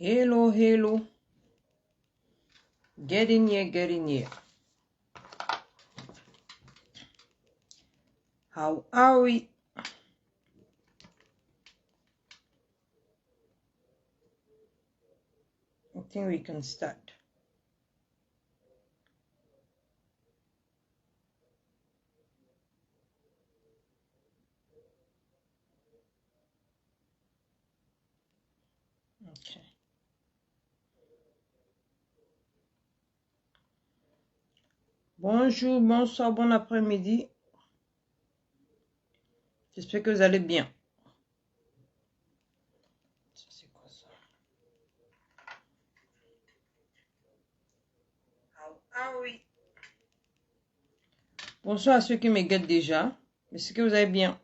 Hello, hello. Get in here, get in here. How are we? I think we can start. Okay. Bonjour, bonsoir, bon après-midi. J'espère que vous allez bien. Ça, c'est quoi ça? How are we? Bonsoir à ceux qui me guettent déjà. Est-ce que vous allez bien?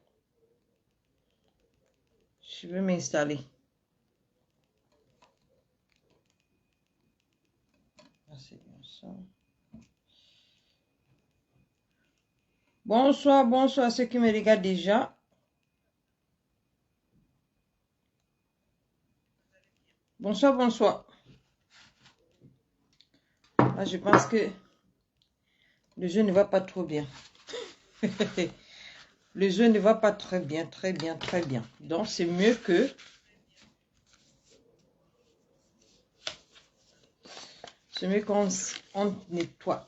Je vais m'installer. Ah, c'est bien ça. Bonsoir, bonsoir à ceux qui me regardent déjà. Bonsoir, bonsoir. Là, je pense que le jeu ne va pas trop bien. Le jeu ne va pas très bien, très bien, très bien. Donc, c'est mieux que... C'est mieux qu'on nettoie.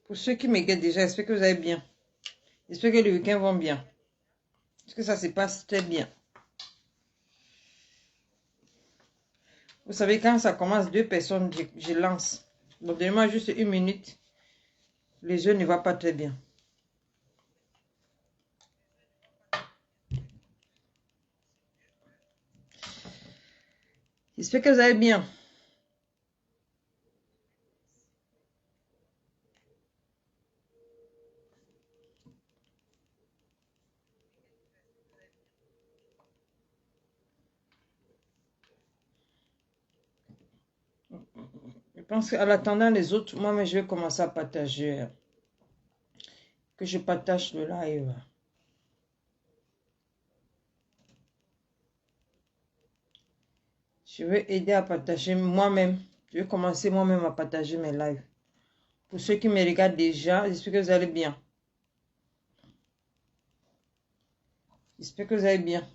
Pour ceux qui me guettent déjà, j'espère que vous allez bien. J'espère que le week-end va bien. Est-ce que ça se passe très bien? Vous savez, quand ça commence, deux personnes, je lance. Donc, donnez-moi juste une minute. Le jeu ne va pas très bien. J'espère que vous allez bien. Je pense qu'en attendant les autres, moi, je vais commencer à partager. Que je partage le live. Je vais aider à partager moi-même. Je vais commencer moi-même à partager mes lives. Pour ceux qui me regardent déjà, j'espère que vous allez bien. J'espère que vous allez bien.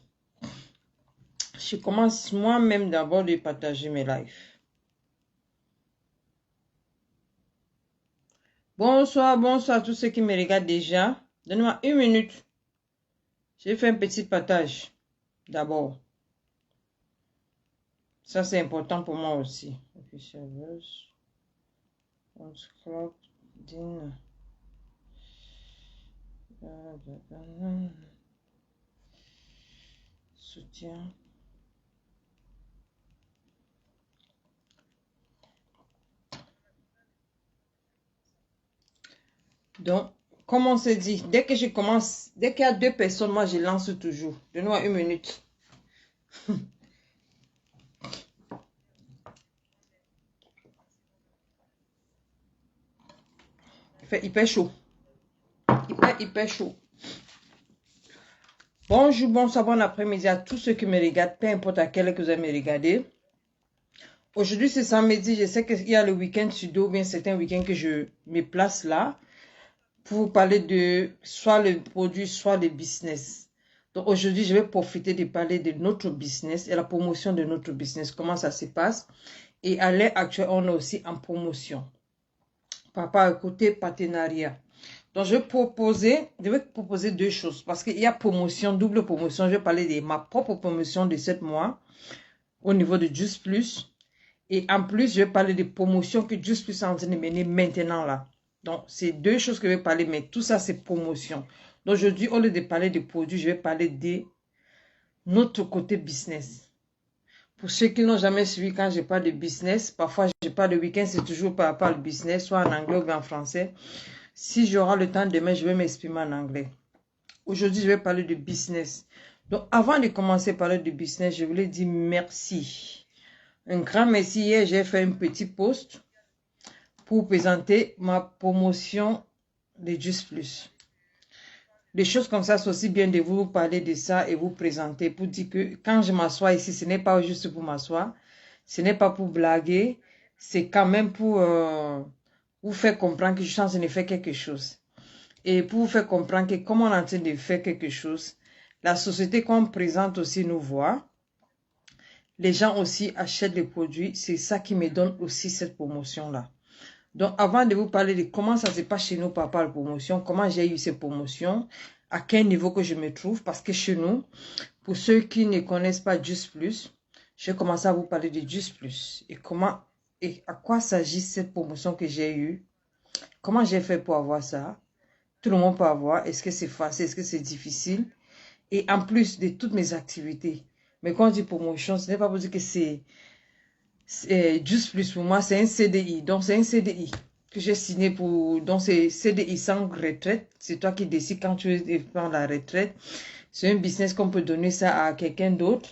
Je commence moi-même d'abord de partager mes lives. Bonsoir, bonsoir à tous ceux qui me regardent déjà. Donnez-moi une minute. Je vais faire un petit partage d'abord. Ça, c'est important pour moi aussi. Soutien. Donc, comme on s'est dit, dès que je commence, dès qu'il y a deux personnes, moi, je lance toujours. Donne-moi une minute. Il fait hyper chaud. Hyper chaud. Bonjour, bonsoir, bon après-midi à tous ceux qui me regardent, peu importe à quelle que vous allez me regarder. Aujourd'hui, c'est samedi. Je sais qu'il y a le week-end sudo, bien certains week-ends que je me place là pour vous parler de soit le produit, soit le business. Donc aujourd'hui, je vais profiter de parler de notre business et la promotion de notre business, comment ça se passe. Et à l'heure actuelle, on est aussi en promotion. Par rapport au côté partenariat. Donc, je vais proposer deux choses parce qu'il y a promotion, double promotion. Je vais parler de ma propre promotion de 7 mois au niveau de Just Plus. Et en plus, je vais parler de promotion que Just Plus est en train de mener maintenant là. Donc, c'est deux choses que je vais parler, mais tout ça, c'est promotion. Donc, aujourd'hui, au lieu de parler de produits, je vais parler de notre côté business. Pour ceux qui n'ont jamais suivi quand je parle de business, parfois je parle de week-end, c'est toujours par rapport au business, soit en anglais ou en français. Si j'aurai le temps demain, je vais m'exprimer en anglais. Aujourd'hui, je vais parler de business. Donc, avant de commencer à parler de business, je voulais dire merci. Un grand merci. Hier, j'ai fait un petit post pour présenter ma promotion de Just Plus. des choses comme ça, c'est aussi bien de vous parler de ça et vous présenter pour dire que quand je m'assois ici, ce n'est pas juste pour m'asseoir, ce n'est pas pour blaguer, c'est quand même pour vous faire comprendre que je suis en train de faire quelque chose. Et pour vous faire comprendre que comme on est en train de faire quelque chose, la société qu'on présente aussi nous voit. Les gens aussi achètent les produits. C'est ça qui me donne aussi cette promotion-là. Donc, avant de vous parler de comment ça se passe chez nous par rapport à la promotion, comment j'ai eu ces promotions, à quel niveau que je me trouve, parce que chez nous, pour ceux qui ne connaissent pas Just Plus, je vais commencer à vous parler de Just Plus et comment et à quoi s'agit cette promotion que j'ai eue, comment j'ai fait pour avoir ça. Tout le monde peut avoir. Est-ce que c'est facile, est-ce que c'est difficile? Et en plus de toutes mes activités. Mais quand on dit promotion, ce n'est pas pour dire que c'est Just Plus pour moi, c'est un CDI. Donc, c'est un CDI que j'ai signé pour. Donc, c'est CDI sans retraite. C'est toi qui décides quand tu veux prendre la retraite. C'est un business qu'on peut donner ça à quelqu'un d'autre.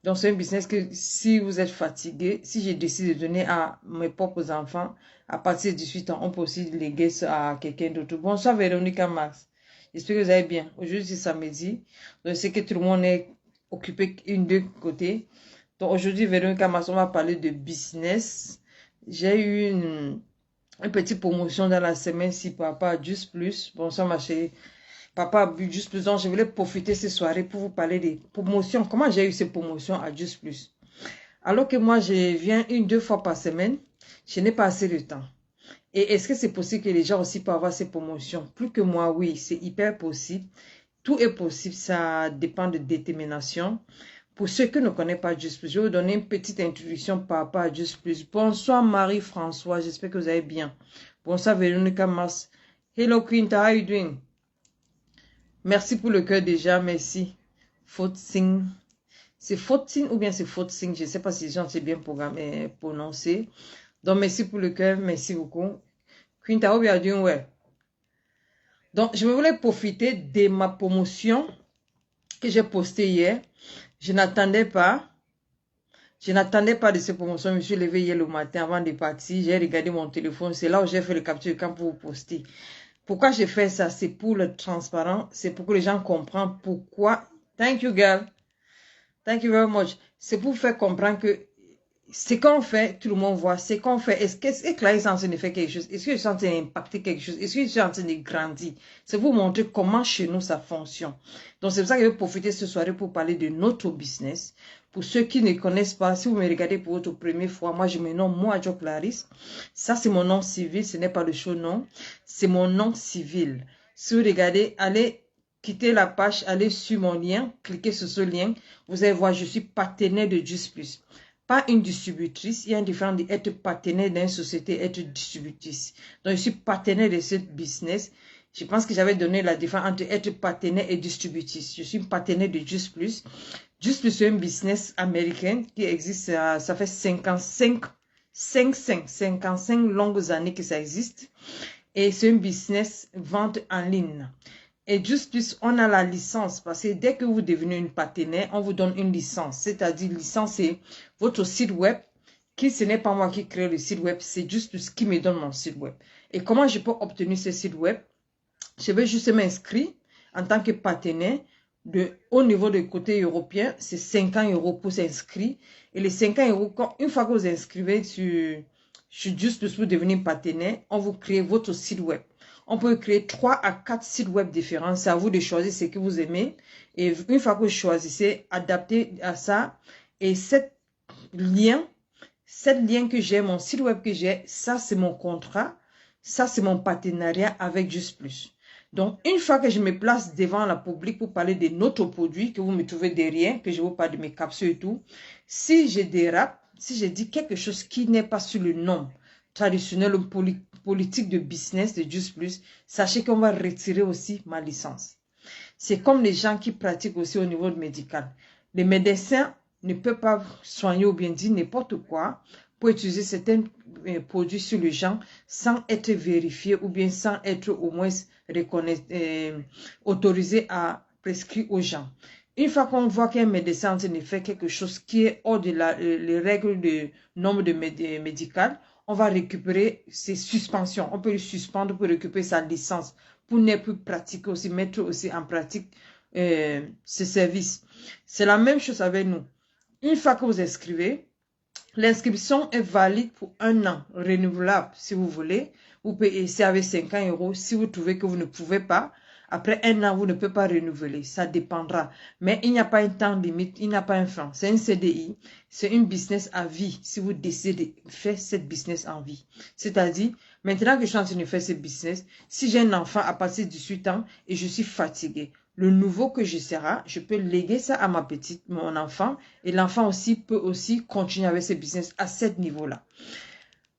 Donc, c'est un business que si vous êtes fatigué, si j'ai décidé de donner à mes propres enfants, à partir de 18 ans, on peut aussi léguer ça à quelqu'un d'autre. Bonsoir, Véronica Max. J'espère que vous allez bien. Aujourd'hui, c'est samedi. Donc, je sais que tout le monde est occupé de côté. Donc, aujourd'hui, Véronica Max, on va parler de business. J'ai eu une petite promotion dans la semaine-ci par rapport à Just Plus. Bonsoir, ma chérie. Papa a bu Just Plus. Donc, je voulais profiter cette soirée pour vous parler des promotions. Comment j'ai eu ces promotions à Just Plus? Alors que moi, je viens 1-2 fois par semaine, je n'ai pas assez de temps. Et est-ce que c'est possible que les gens aussi peuvent avoir ces promotions? Plus que moi, oui, c'est hyper possible. Tout est possible, ça dépend de détermination. Pour ceux qui ne connaissent pas Just Plus, je vais vous donner une petite introduction par rapport à Just Plus. Bonsoir Marie-François, j'espère que vous allez bien. Bonsoir Véronica Mars. Hello Quinta, how are you doing? Merci pour le cœur déjà, merci. Fautsing. C'est Fautsing ou bien c'est Fautsing? Je ne sais pas si les gens c'est bien prononcé. Donc, merci pour le cœur, merci beaucoup. Quinta, hope you are doing well. Donc, je voulais profiter de ma promotion que j'ai postée hier. Je n'attendais pas de cette promotion. Je me suis levée hier le matin avant de partir. J'ai regardé mon téléphone. C'est là où j'ai fait le capture d'écran pour vous poster. Pourquoi j'ai fait ça? C'est pour le transparent. C'est pour que les gens comprennent pourquoi. Thank you, girl. Thank you very much. C'est pour faire comprendre que ce qu'on fait, tout le monde voit. Ce qu'on fait, est-ce que là, ils sont en train de faire quelque chose? Est-ce que je suis en train d'impacter quelque chose? Est-ce que je suis en train de grandir? C'est pour vous montrer comment chez nous ça fonctionne. Donc, c'est pour ça que je vais profiter ce soir pour parler de notre business. Pour ceux qui ne connaissent pas, si vous me regardez pour votre première fois, moi, je me nomme Moadjo Clarisse. Ça, c'est mon nom civil. Ce n'est pas le show nom. C'est mon nom civil. Si vous regardez, allez quitter la page, allez sur mon lien, cliquez sur ce lien. Vous allez voir, je suis partenaire de Just Plus. Pas une distributrice. Il y a une différence d'être partenaire d'une société et être distributrice. Donc, je suis partenaire de ce business. Je pense que j'avais donné la différence entre être partenaire et distributrice. Je suis partenaire de Just Plus. Just Plus, c'est un business américain qui existe, ça fait 55 longues années que ça existe. Et c'est un business vente en ligne. Et Just Plus, on a la licence parce que dès que vous devenez une partenaire, on vous donne une licence. C'est-à-dire, licence, c'est votre site web. Qui ce n'est pas moi qui crée le site web, c'est Just Plus qui me donne mon site web. Et comment je peux obtenir ce site web? Je vais juste m'inscrire en tant que partenaire. Au niveau du côté européen, c'est 50 € pour s'inscrire. Et les 50 €, une fois que vous inscrivez sur Just Plus pour devenir partenaire, on vous crée votre site web. On peut créer 3 à 4 sites web différents. C'est à vous de choisir ce que vous aimez. Et une fois que vous choisissez, adaptez à ça. Et cette lien que j'ai, mon site web que j'ai, ça c'est mon contrat. Ça c'est mon partenariat avec Just Plus. Donc, une fois que je me place devant la public pour parler de notre produit, que vous me trouvez derrière, que je vous parle de mes capsules et tout, si je dérape, si je dis quelque chose qui n'est pas sur le nom traditionnel ou politique de business de Just Plus, sachez qu'on va retirer aussi ma licence. C'est comme les gens qui pratiquent aussi au niveau médical. Les médecins ne peuvent pas soigner ou bien dire n'importe quoi pour utiliser certains produits sur les gens sans être vérifiés ou bien sans être au moins autorisé à prescrire aux gens. Une fois qu'on voit qu'un médecin fait quelque chose qui est hors de les règles de nombre médical, on va récupérer ses suspensions. On peut le suspendre pour récupérer sa licence, pour ne plus pratiquer aussi, mettre aussi en pratique ce service. C'est la même chose avec nous. Une fois que vous inscrivez, l'inscription est valide pour 1 an, renouvelable si vous voulez. Vous payez ici avec 50 € si vous trouvez que vous ne pouvez pas. Après 1 an, vous ne pouvez pas renouveler. Ça dépendra. Mais il n'y a pas un temps limite, il n'y a pas un fin. C'est un CDI, c'est une business à vie si vous décidez de faire cette business en vie. C'est-à-dire, maintenant que je suis en train de faire ce business, si j'ai un enfant à partir de 18 ans et je suis fatiguée, le nouveau que je serai, je peux léguer ça à mon enfant, et l'enfant aussi peut aussi continuer avec ce business à ce niveau-là.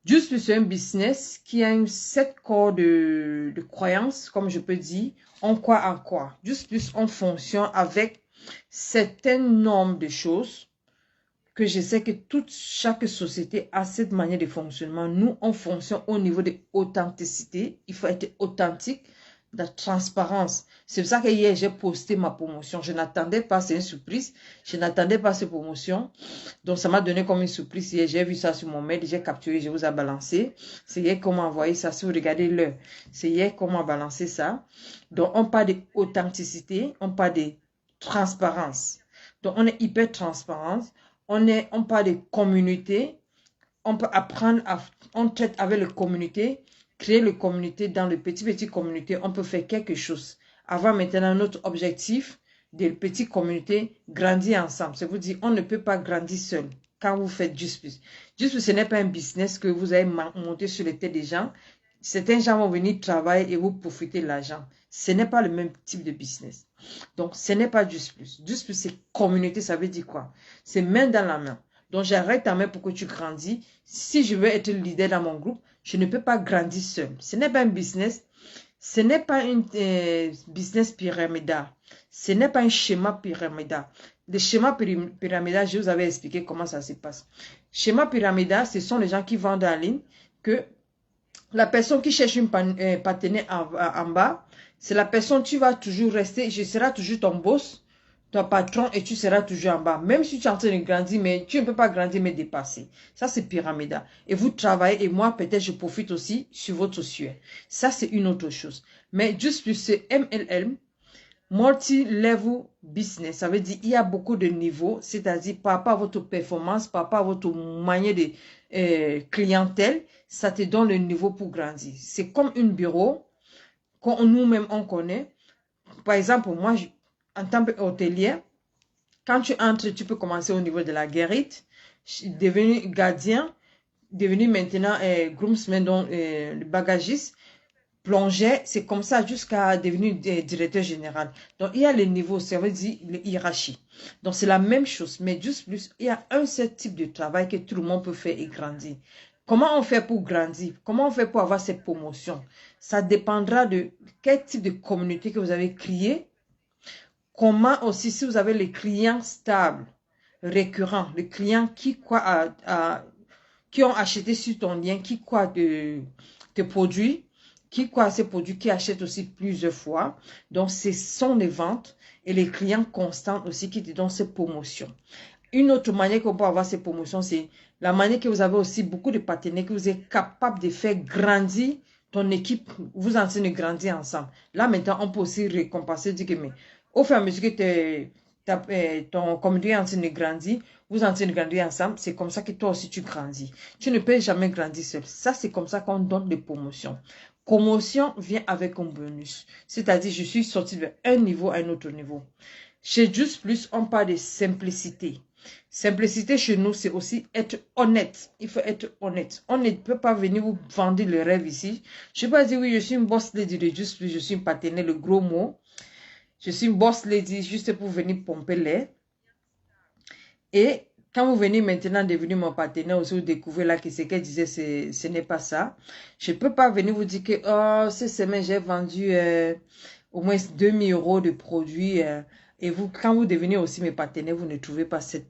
Juste plus, c'est un business qui a une 7 corps de croyances, comme je peux dire, en quoi. Juste plus, on fonctionne avec certains nombres de choses que je sais que chaque société a cette manière de fonctionnement. Nous, on fonctionne au niveau de l'authenticité. Il faut être authentique, de la transparence. C'est pour ça que hier, j'ai posté ma promotion. Je n'attendais pas, c'est une surprise. Je n'attendais pas cette promotion. Donc, ça m'a donné comme une surprise. Hier, j'ai vu ça sur mon mail, j'ai capturé, je vous ai balancé. C'est hier qu'on m'a envoyé ça. Si vous regardez l'heure, c'est hier qu'on m'a balancé ça. Donc, on parle d'authenticité, on parle de transparence. Donc, on est hyper transparent. On parle de communauté. On peut apprendre on traite avec les communautés, créer les communautés dans les petites communautés. On peut faire quelque chose. Avoir maintenant notre objectif des petites communautés, grandir ensemble. Ça veut dire on ne peut pas grandir seul quand vous faites Just Plus. Just Plus, ce n'est pas un business que vous allez monter sur les têtes des gens. Certains gens vont venir travailler et vous profiter de l'argent. Ce n'est pas le même type de business. Donc, ce n'est pas Just Plus. Just Plus, c'est communauté. Ça veut dire quoi? C'est main dans la main. Donc, j'arrête ta main pour que tu grandis. Si je veux être leader dans mon groupe, je ne peux pas grandir seul. Ce n'est pas un business. Ce n'est pas un business pyramidal. Ce n'est pas un schéma pyramidal. Le schéma pyramidal, je vous avais expliqué comment ça se passe. Schéma pyramidal, ce sont les gens qui vendent en ligne que la personne qui cherche une partenaire en bas, c'est la personne, tu vas toujours rester, je serai toujours ton boss, ton patron, et tu seras toujours en bas. Même si tu es en train de grandir, mais tu ne peux pas grandir, mais dépasser. Ça, c'est pyramidal. Et vous travaillez, et moi, peut-être, je profite aussi sur votre sueur. Ça, c'est une autre chose. Mais Just Plus, c'est MLM, multi-level business. Ça veut dire il y a beaucoup de niveaux, c'est-à-dire par rapport à votre performance, par rapport à votre manière de clientèle, ça te donne le niveau pour grandir. C'est comme un bureau qu'on nous-mêmes on connaît. Par exemple, moi, en tant qu'hôtelier, quand tu entres, tu peux commencer au niveau de la guérite, devenir gardien, devenir maintenant groomsman, donc le bagagiste, plongeur, c'est comme ça jusqu'à devenir directeur général. Donc, il y a les niveaux, ça veut dire les hiérarchies. Donc, c'est la même chose, mais juste plus, il y a un seul type de travail que tout le monde peut faire et grandir. Comment on fait pour grandir? Comment on fait pour avoir cette promotion? Ça dépendra de quel type de communauté que vous avez créé. Comment aussi, si vous avez les clients stables, récurrents, les clients qui ont acheté sur ton lien, qui croient de tes produits, qui croient ces produits, qui achètent aussi plusieurs fois. Donc, ce sont les ventes et les clients constants aussi qui te donnent ces promotions. Une autre manière qu'on peut avoir ces promotions, c'est la manière que vous avez aussi beaucoup de partenaires que vous êtes capable de faire grandir ton équipe. Vous en train de grandir ensemble. Là, maintenant, on peut aussi récompenser, dire que mais au fur et à mesure que ton communauté est en train de grandir, vous en train de grandir ensemble, c'est comme ça que toi aussi tu grandis. Tu ne peux jamais grandir seul. Ça, c'est comme ça qu'on donne des promotions. Promotion vient avec un bonus. C'est-à-dire, je suis sorti de un niveau à un autre niveau. Chez Just Plus, on parle de simplicité. Simplicité chez nous, c'est aussi être honnête. Il faut être honnête. On ne peut pas venir vous vendre le rêve ici. Je ne peux pas dire, oui, je suis une boss lady de Just Plus, je suis une partenaire, le gros mot. Je suis une boss lady juste pour venir pomper l'air. Et quand vous venez maintenant devenir mon partenaire, aussi vous découvrez là que ce qu'elle disait, ce n'est pas ça. Je ne peux pas venir vous dire que, oh, cette semaine, j'ai vendu au moins 2000 € de produits. Et vous, quand vous devenez aussi mes partenaires, vous ne trouvez pas cette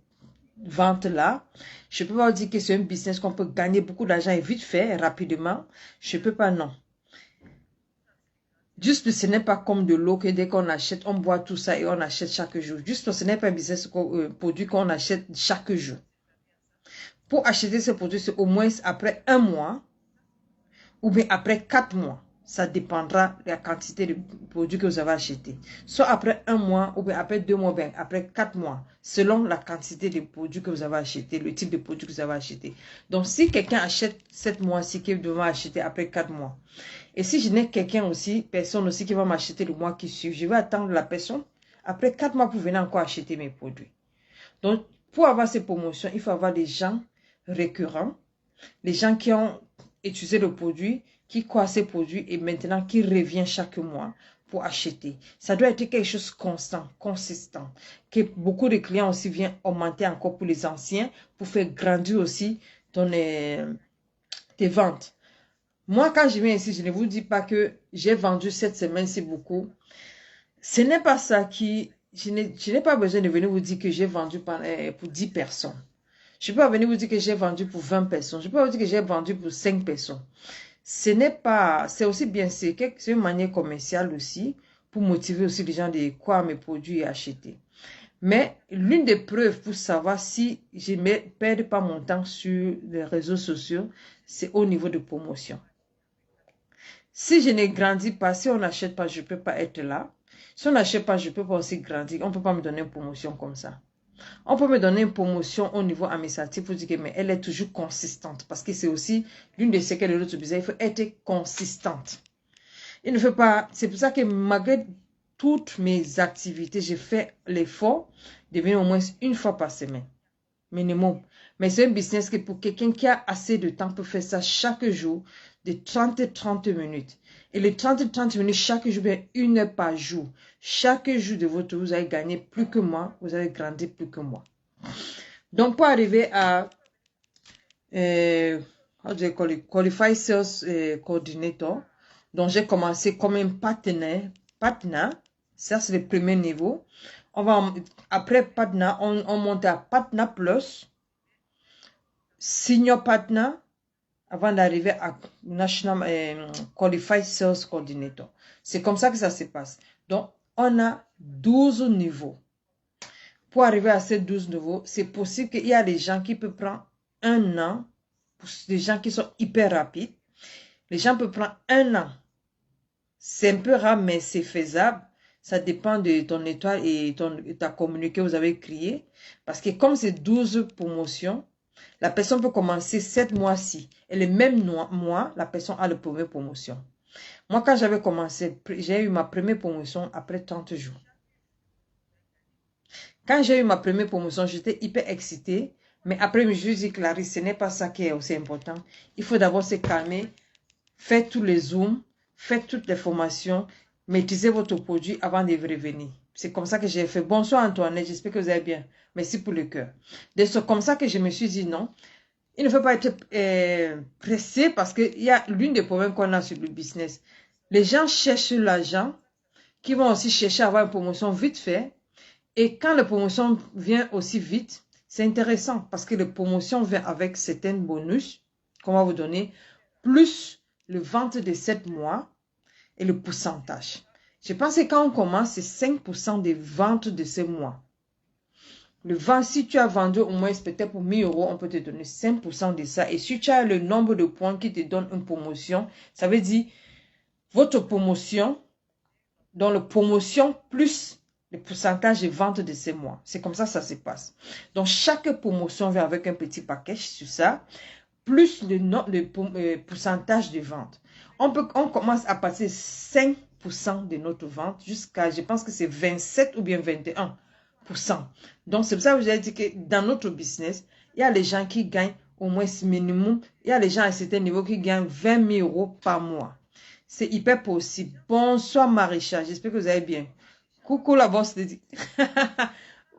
vente-là. Je ne peux pas vous dire que c'est un business qu'on peut gagner beaucoup d'argent et vite fait, rapidement. Je ne peux pas, non. Juste, ce n'est pas comme de l'eau que dès qu'on achète, on boit tout ça et on achète chaque jour. Juste, ce n'est pas un business produit qu'on achète chaque jour. Pour acheter ce produit, c'est au moins après 1 mois ou bien après 4 mois. Ça dépendra de la quantité de produits que vous avez acheté. Soit après 1 mois ou bien après 2 mois, bien après 4 mois, selon la quantité de produits que vous avez acheté, le type de produit que vous avez acheté. Donc, si quelqu'un achète 7 mois-ci, qu'il doit acheter après 4 mois. Et si je n'ai quelqu'un aussi, personne aussi qui va m'acheter le mois qui suit, je vais attendre la personne après 4 mois pour venir encore acheter mes produits. Donc, pour avoir ces promotions, il faut avoir des gens récurrents, les gens qui ont utilisé le produit, qui croient ces produits et maintenant qui revient chaque mois pour acheter. Ça doit être quelque chose de constant, consistant, que beaucoup de clients aussi viennent augmenter encore pour les anciens, pour faire grandir aussi tes ventes. Moi, quand je viens ici, je ne vous dis pas que j'ai vendu cette semaine, c'est beaucoup. Ce n'est pas ça qui... Je n'ai pas besoin de venir vous dire que j'ai vendu pour 10 personnes. Je ne peux pas venir vous dire que j'ai vendu pour 20 personnes. Je ne peux pas vous dire que j'ai vendu pour 5 personnes. Ce n'est pas... C'est aussi bien, c'est une manière commerciale aussi pour motiver aussi les gens de croire mes produits et acheter. Mais l'une des preuves pour savoir si je ne perds pas mon temps sur les réseaux sociaux, c'est au niveau de promotion. Si je ne grandis pas, si on n'achète pas, je ne peux pas être là. Si on n'achète pas, je ne peux pas aussi grandir. On ne peut pas me donner une promotion comme ça. On peut me donner une promotion au niveau administratif pour dire que mais elle est toujours consistante. Parce que c'est aussi l'une des séquelles de notre business. Il faut être consistante. Il ne faut pas... C'est pour ça que malgré toutes mes activités, j'ai fait l'effort de venir au moins une fois par semaine. Minimum. Mais c'est un business que pour quelqu'un qui a assez de temps pour faire ça chaque jour, de 30 minutes. Et les 30 minutes chaque jour, bien 1 heure par jour. Chaque jour de votre vie, vous allez gagner plus que moi, vous allez grandir plus que moi. Donc, pour arriver à Qualified Sales Coordinator, donc j'ai commencé comme un partenaire, ça c'est le premier niveau. Après partner, on monte à partner plus, senior partner, avant d'arriver à National Qualified Sales Coordinator. C'est comme ça que ça se passe. Donc, on a 12 niveaux. Pour arriver à ces 12 niveaux, c'est possible qu'il y a des gens qui peuvent prendre 1 an, pour des gens qui sont hyper rapides. Les gens peuvent prendre 1 an. C'est un peu rare, mais c'est faisable. Ça dépend de ton étoile et ta communauté que vous avez créée. Parce que comme c'est 12 promotions, la personne peut commencer 7 mois-ci. Et le même mois, la personne a la première promotion. Moi, quand j'avais commencé, j'ai eu ma première promotion après 30 jours. Quand j'ai eu ma première promotion, j'étais hyper excitée. Mais après, je me suis dit, Clarisse, ce n'est pas ça qui est aussi important. Il faut d'abord se calmer, faire tous les zooms, faire toutes les formations, maîtriser votre produit avant de revenir. C'est comme ça que j'ai fait. Bonsoir Antoinette, j'espère que vous allez bien. Merci pour le cœur. C'est comme ça que je me suis dit non. Il ne faut pas être pressé parce qu'il y a l'une des problèmes qu'on a sur le business. Les gens cherchent l'argent, qui vont aussi chercher à avoir une promotion vite fait. Et quand la promotion vient aussi vite, c'est intéressant parce que la promotion vient avec certains bonus qu'on va vous donner, plus le vente de 7 mois et le pourcentage. Je pense que quand on commence, c'est 5% des ventes de ce mois. Le vent, si tu as vendu au moins peut-être pour 1 000 €, on peut te donner 5% de ça. Et si tu as le nombre de points qui te donne une promotion, ça veut dire votre promotion, dans la promotion plus le pourcentage de vente de ces mois. C'est comme ça que ça se passe. Donc, chaque promotion vient avec un petit package sur ça, plus le pourcentage de vente. On commence à passer 5% de notre vente jusqu'à, je pense que c'est 27 ou bien 21%. Donc, c'est pour ça que je vous ai dit que dans notre business, il y a les gens qui gagnent au moins ce minimum. Il y a les gens à certains niveaux qui gagnent 20 000 € par mois. C'est hyper possible. Bonsoir Maréchal, j'espère que vous allez bien. Coucou la boss Lady.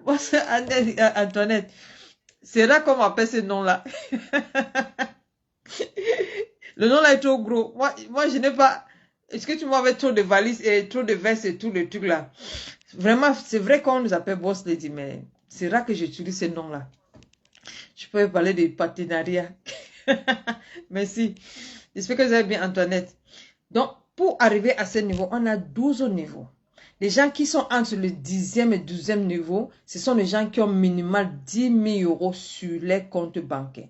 Bonsoir Antoinette. C'est là qu'on m'appelle ce nom-là. Le nom-là est trop gros. Moi je n'ai pas... Est-ce que tu m'avais trop de valises et trop de vestes et tout le truc là? Vraiment, c'est vrai qu'on nous appelle boss Lady, mais c'est rare que j'utilise ce nom-là. Je peux parler de partenariat. Merci. J'espère que vous allez bien Antoinette. Donc, pour arriver à ce niveau, on a 12 niveaux. Les gens qui sont entre le 10e et 12e niveau, ce sont les gens qui ont minimal 10 000 € sur les comptes bancaires.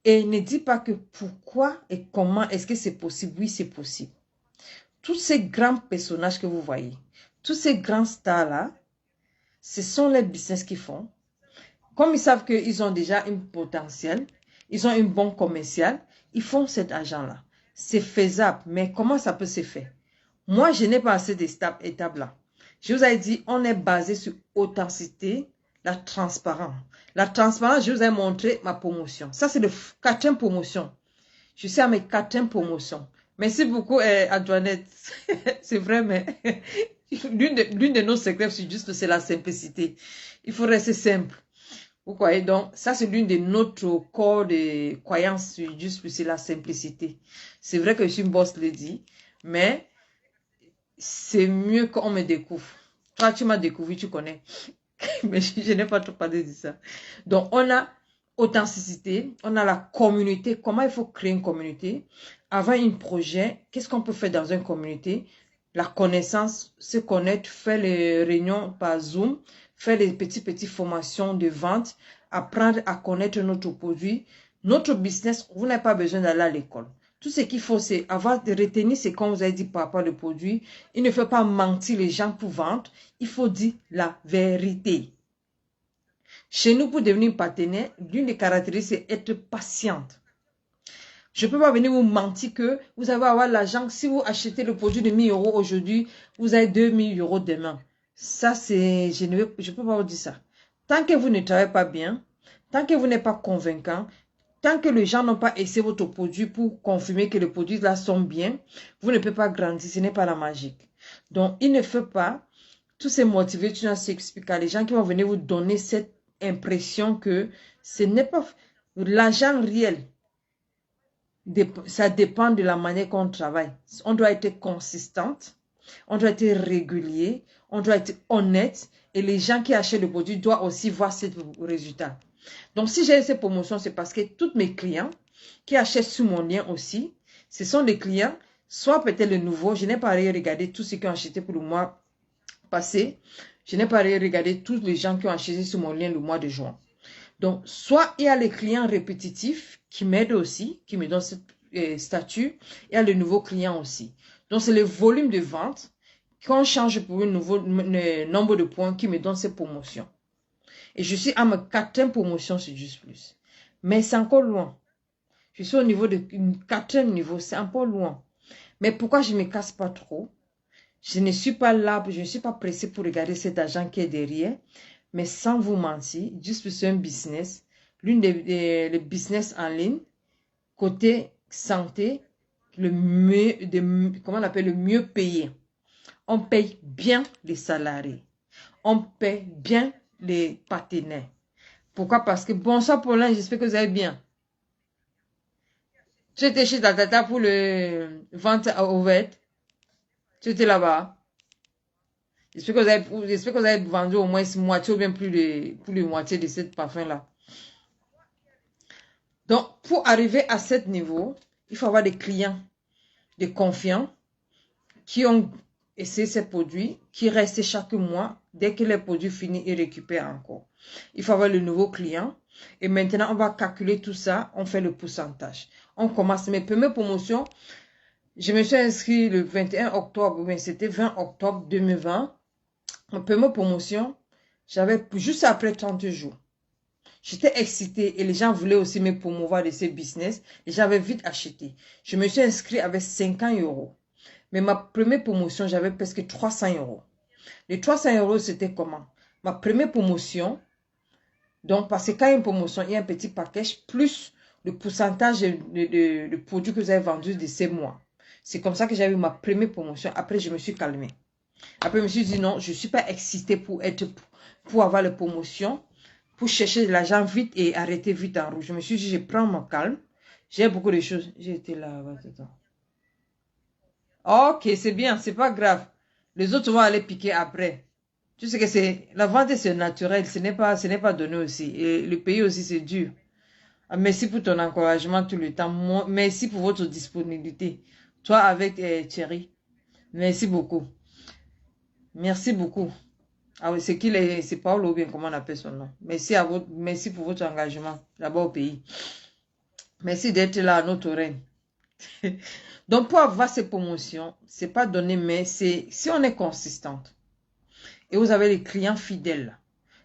Et ne dis pas que pourquoi et comment est-ce que c'est possible. Oui, c'est possible. Tous ces grands personnages que vous voyez, tous ces grands stars-là, ce sont les business qu'ils font. Comme ils savent qu'ils ont déjà un potentiel, ils ont un bon commercial, ils font cet argent-là. C'est faisable, mais comment ça peut se faire? Moi, je n'ai pas cette étape-là. Je vous ai dit, on est basé sur authenticité, la transparence. La transparence, je vous ai montré ma promotion. Ça, c'est le quatrième promotion. Je suis à mes quatrième promotions. Merci beaucoup, Antoinette. C'est vrai, mais l'une de nos secrets, c'est la simplicité. Il faut rester simple. Vous voyez, donc, ça, c'est l'une de notre corps de croyances, c'est la simplicité. C'est vrai que je suis une boss lady, mais c'est mieux qu'on me découvre. Toi, tu m'as découvert, tu connais. Mais je n'ai pas trop parlé de ça. Donc, on a authenticité, on a la communauté. Comment il faut créer une communauté? Avant un projet, qu'est-ce qu'on peut faire dans une communauté? La connaissance, se connaître, faire les réunions par Zoom, faire les petites formations de vente, apprendre à connaître notre produit. Notre business, vous n'avez pas besoin d'aller à l'école. Tout ce qu'il faut, c'est avoir de retenir ce qu'on vous a dit par rapport au produit. Il ne faut pas mentir les gens pour vendre. Il faut dire la vérité. Chez nous, pour devenir partenaire, l'une des caractéristiques, c'est être patiente. Je ne peux pas venir vous mentir que vous allez avoir l'argent. Si vous achetez le produit de 1 000 € aujourd'hui, vous avez 2 000 € demain. Ça, c'est... Je ne peux pas vous dire ça. Tant que vous ne travaillez pas bien, tant que vous n'êtes pas convaincant, tant que les gens n'ont pas essayé votre produit pour confirmer que les produits là sont bien, vous ne pouvez pas grandir. Ce n'est pas la magie. Donc, il ne faut pas tous ces motivés, tu n'as s'expliquer à les gens qui vont venir vous donner cette impression que ce n'est pas l'argent réel. Ça dépend de la manière qu'on travaille. On doit être consistante, on doit être régulier, on doit être honnête et les gens qui achètent le produit doivent aussi voir ce résultat. Donc, si j'ai ces promotions, c'est parce que tous mes clients qui achètent sur mon lien aussi, ce sont des clients, soit peut-être le nouveau, je n'ai pas regardé tous ceux qui ont acheté pour le mois passé, je n'ai pas regardé tous les gens qui ont acheté sur mon lien le mois de juin. Donc, soit il y a les clients répétitifs qui m'aident aussi, qui me donnent ce statut, il y a les nouveaux clients aussi. Donc, c'est le volume de vente qu'on change pour un nouveau nombre de points qui me donne ces promotions. Et je suis à ma quatrième promotion sur Just Plus. Mais c'est encore loin. Je suis au niveau de quatrième niveau, c'est encore loin. Mais pourquoi je ne me casse pas trop? Je ne suis pas là, je ne suis pas pressée pour regarder cet argent qui est derrière. Mais sans vous mentir, Just Plus c'est un business. L'une des business en ligne, côté santé, le mieux, comment on appelle, le mieux payé. On paye bien les salariés. On paye bien les partenaires. Pourquoi? Parce que bonsoir Paulin, j'espère que vous allez bien. Tu étais chez ta tata pour le vente ouverte. Tu étais là-bas. J'espère que vous avez vendu au moins moitié ou bien plus de moitié de cette parfum-là. Donc, pour arriver à ce niveau, il faut avoir des clients de confiance qui ont essayé ces produits, qui restent chaque mois. Dès que les produits finissent, ils récupèrent encore. Il faut avoir le nouveau client. Et maintenant, on va calculer tout ça. On fait le pourcentage. On commence mes premières promotions. Je me suis inscrit le 21 octobre. C'était 20 octobre 2020. Ma première promotion, j'avais juste après 30 jours. J'étais excitée et les gens voulaient aussi me promouvoir de ces business. Et j'avais vite acheté. Je me suis inscrit avec 50 €. Mais ma première promotion, j'avais presque 300 €. Les 300 €, c'était comment? Ma première promotion, donc parce que quand il y a une promotion, il y a un petit package plus le pourcentage de produits que vous avez vendus de ces mois. C'est comme ça que j'ai eu ma première promotion. Après, je me suis calmée. Après, je me suis dit non, je ne suis pas excitée pour avoir les promotions, pour chercher de l'argent vite et arrêter vite en rouge. Je me suis dit, je prends mon calme. J'ai beaucoup de choses. J'ai été là-bas tout le temps. Ok, c'est bien, c'est pas grave. Les autres vont aller piquer après. Tu sais que c'est la vente, c'est naturel, ce n'est pas donné aussi. Et le pays aussi, c'est dur. Ah, merci pour ton encouragement tout le temps. Merci pour votre disponibilité. Toi avec Thierry. Merci beaucoup. Merci beaucoup. Ah oui, c'est Paolo ou bien comment on appelle son nom. Merci pour votre engagement, d'abord au pays. Merci d'être là à notre reine. Donc, pour avoir ces promotions, c'est pas donné, mais c'est si on est consistante et vous avez les clients fidèles,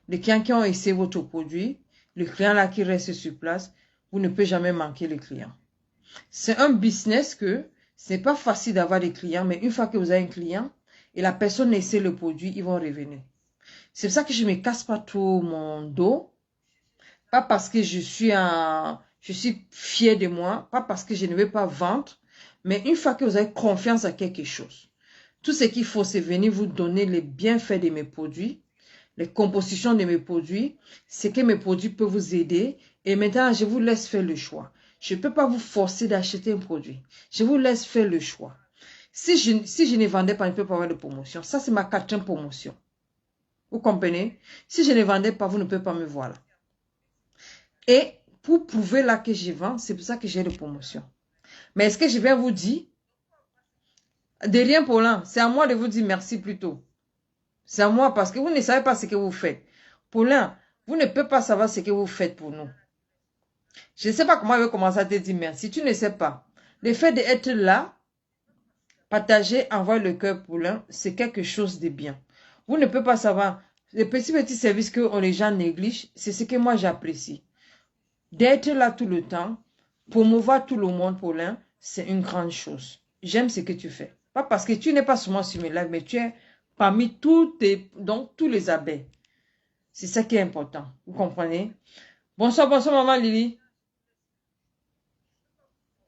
les clients qui ont essayé votre produit, le client là qui reste sur place, vous ne pouvez jamais manquer les clients. C'est un business que c'est pas facile d'avoir des clients, mais une fois que vous avez un client et la personne essaie le produit, ils vont revenir. C'est pour ça que je me casse pas trop mon dos, pas parce que je suis fière de moi, pas parce que je ne veux pas vendre, mais une fois que vous avez confiance à quelque chose, tout ce qu'il faut, c'est venir vous donner les bienfaits de mes produits, les compositions de mes produits, ce que mes produits peuvent vous aider. Et maintenant, je vous laisse faire le choix. Je ne peux pas vous forcer d'acheter un produit. Je vous laisse faire le choix. Si je ne vendais pas, je ne peux pas avoir de promotion. Ça, c'est ma quatrième promotion. Vous comprenez? Si je ne vendais pas, vous ne pouvez pas me voir là. Et pour prouver là que je vends, c'est pour ça que j'ai des promotions. Mais est-ce que je vais vous dire, de rien pour l'un, c'est à moi de vous dire merci plutôt. C'est à moi parce que vous ne savez pas ce que vous faites. Paulin, vous ne pouvez pas savoir ce que vous faites pour nous. Je ne sais pas comment je vais commencer à te dire merci. Tu ne sais pas. Le fait d'être là, partager, envoyer le cœur Paulin, c'est quelque chose de bien. Vous ne pouvez pas savoir. Les petits services que les gens négligent, c'est ce que moi j'apprécie. D'être là tout le temps, promouvoir tout le monde Paulin, c'est une grande chose. J'aime ce que tu fais. Pas parce que tu n'es pas seulement sur mes lives, mais tu es parmi tous les abeilles. C'est ça qui est important. Vous comprenez? Bonsoir, bonsoir, maman Lily.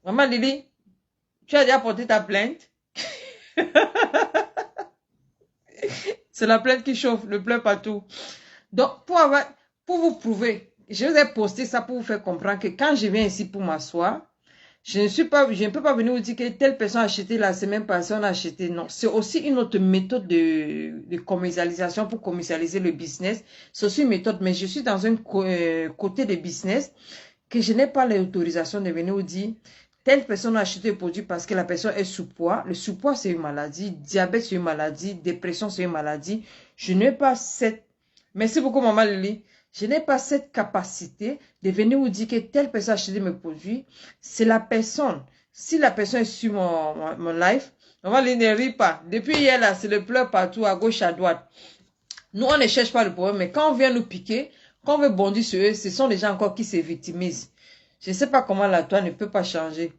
Maman Lily, tu as déjà porté ta plainte? C'est la plainte qui chauffe, le pleur partout. Donc, pour vous prouver, je vous ai posté ça pour vous faire comprendre que quand je viens ici pour m'asseoir, je ne peux pas venir vous dire que telle personne a acheté la semaine passée, on a acheté. Non, c'est aussi une autre méthode de commercialisation pour commercialiser le business. C'est aussi une méthode, mais je suis dans un côté de business que je n'ai pas l'autorisation de venir vous dire telle personne a acheté le produit parce que la personne est sous-poids. Le sous-poids, c'est une maladie. Diabète, c'est une maladie. Dépression, c'est une maladie. Je n'ai pas cette... Merci beaucoup, maman Lily. Je n'ai pas cette capacité de venir vous dire que telle personne a acheté mes produits. C'est la personne. Si la personne est sur mon live, maman Lily ne rit pas. Depuis hier, là, c'est le pleur partout, à gauche, à droite. Nous, on ne cherche pas le problème, mais quand on vient nous piquer, quand on veut bondir sur eux, ce sont les gens encore qui se victimisent. Je ne sais pas comment la toi ne peut pas changer.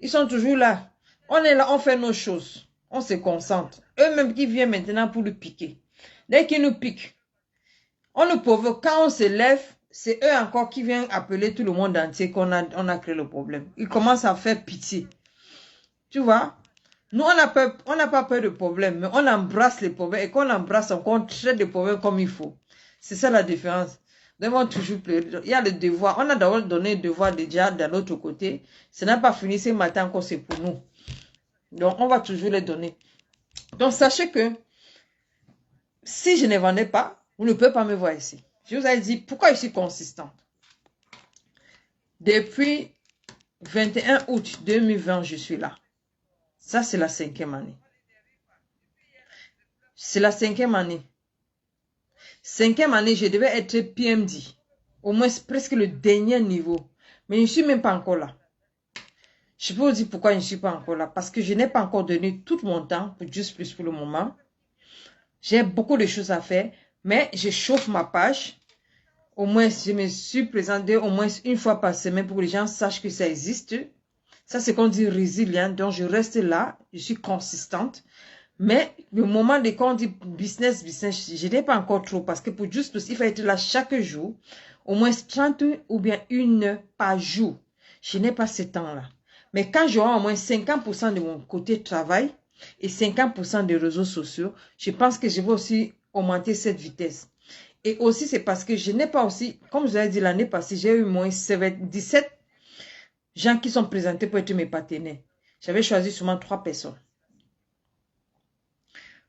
Ils sont toujours là. On est là, on fait nos choses. On se concentre. Eux-mêmes qui viennent maintenant pour nous piquer. Dès qu'ils nous piquent, on nous provoque. Quand on se lève, c'est eux encore qui viennent appeler tout le monde entier qu'on a créé le problème. Ils commencent à faire pitié. Tu vois? Nous, on n'a pas peur de problème, mais on embrasse les problèmes. Et quand on embrasse, on traite les problèmes comme il faut. C'est ça la différence. Nous devons toujours pleurer. Il y a le devoir. On a d'abord donné le devoir déjà de l'autre côté. Ça n'a pas fini ce matin encore, c'est pour nous. Donc, on va toujours les donner. Donc, sachez que si je ne vendais pas, vous ne pouvez pas me voir ici. Je vous ai dit pourquoi je suis consistante. Depuis 21 août 2020, je suis là. Ça, c'est la 5e année. C'est la 5e année. 5e année, je devais être PMD. Au moins, presque le dernier niveau. Mais je ne suis même pas encore là. Je peux vous dire pourquoi je ne suis pas encore là. Parce que je n'ai pas encore donné tout mon temps pour Just Plus pour le moment. J'ai beaucoup de choses à faire. Mais je chauffe ma page. Au moins, je me suis présentée au moins une fois par semaine pour que les gens sachent que ça existe. Ça, c'est qu'on dit résilient. Donc, je reste là. Je suis consistante. Mais le moment de quand on dit business, je n'ai pas encore trop. Parce que pour Just Plus, il faut être là chaque jour. Au moins 30 ou bien 1 heure par jour. Je n'ai pas ce temps-là. Mais quand j'aurai au moins 50% de mon côté travail et 50% des réseaux sociaux, je pense que je vais aussi augmenter cette vitesse. Et aussi, c'est parce que je n'ai pas aussi, comme je vous ai dit l'année passée, j'ai eu moins 17 gens qui sont présentés pour être mes partenaires. J'avais choisi seulement 3 personnes.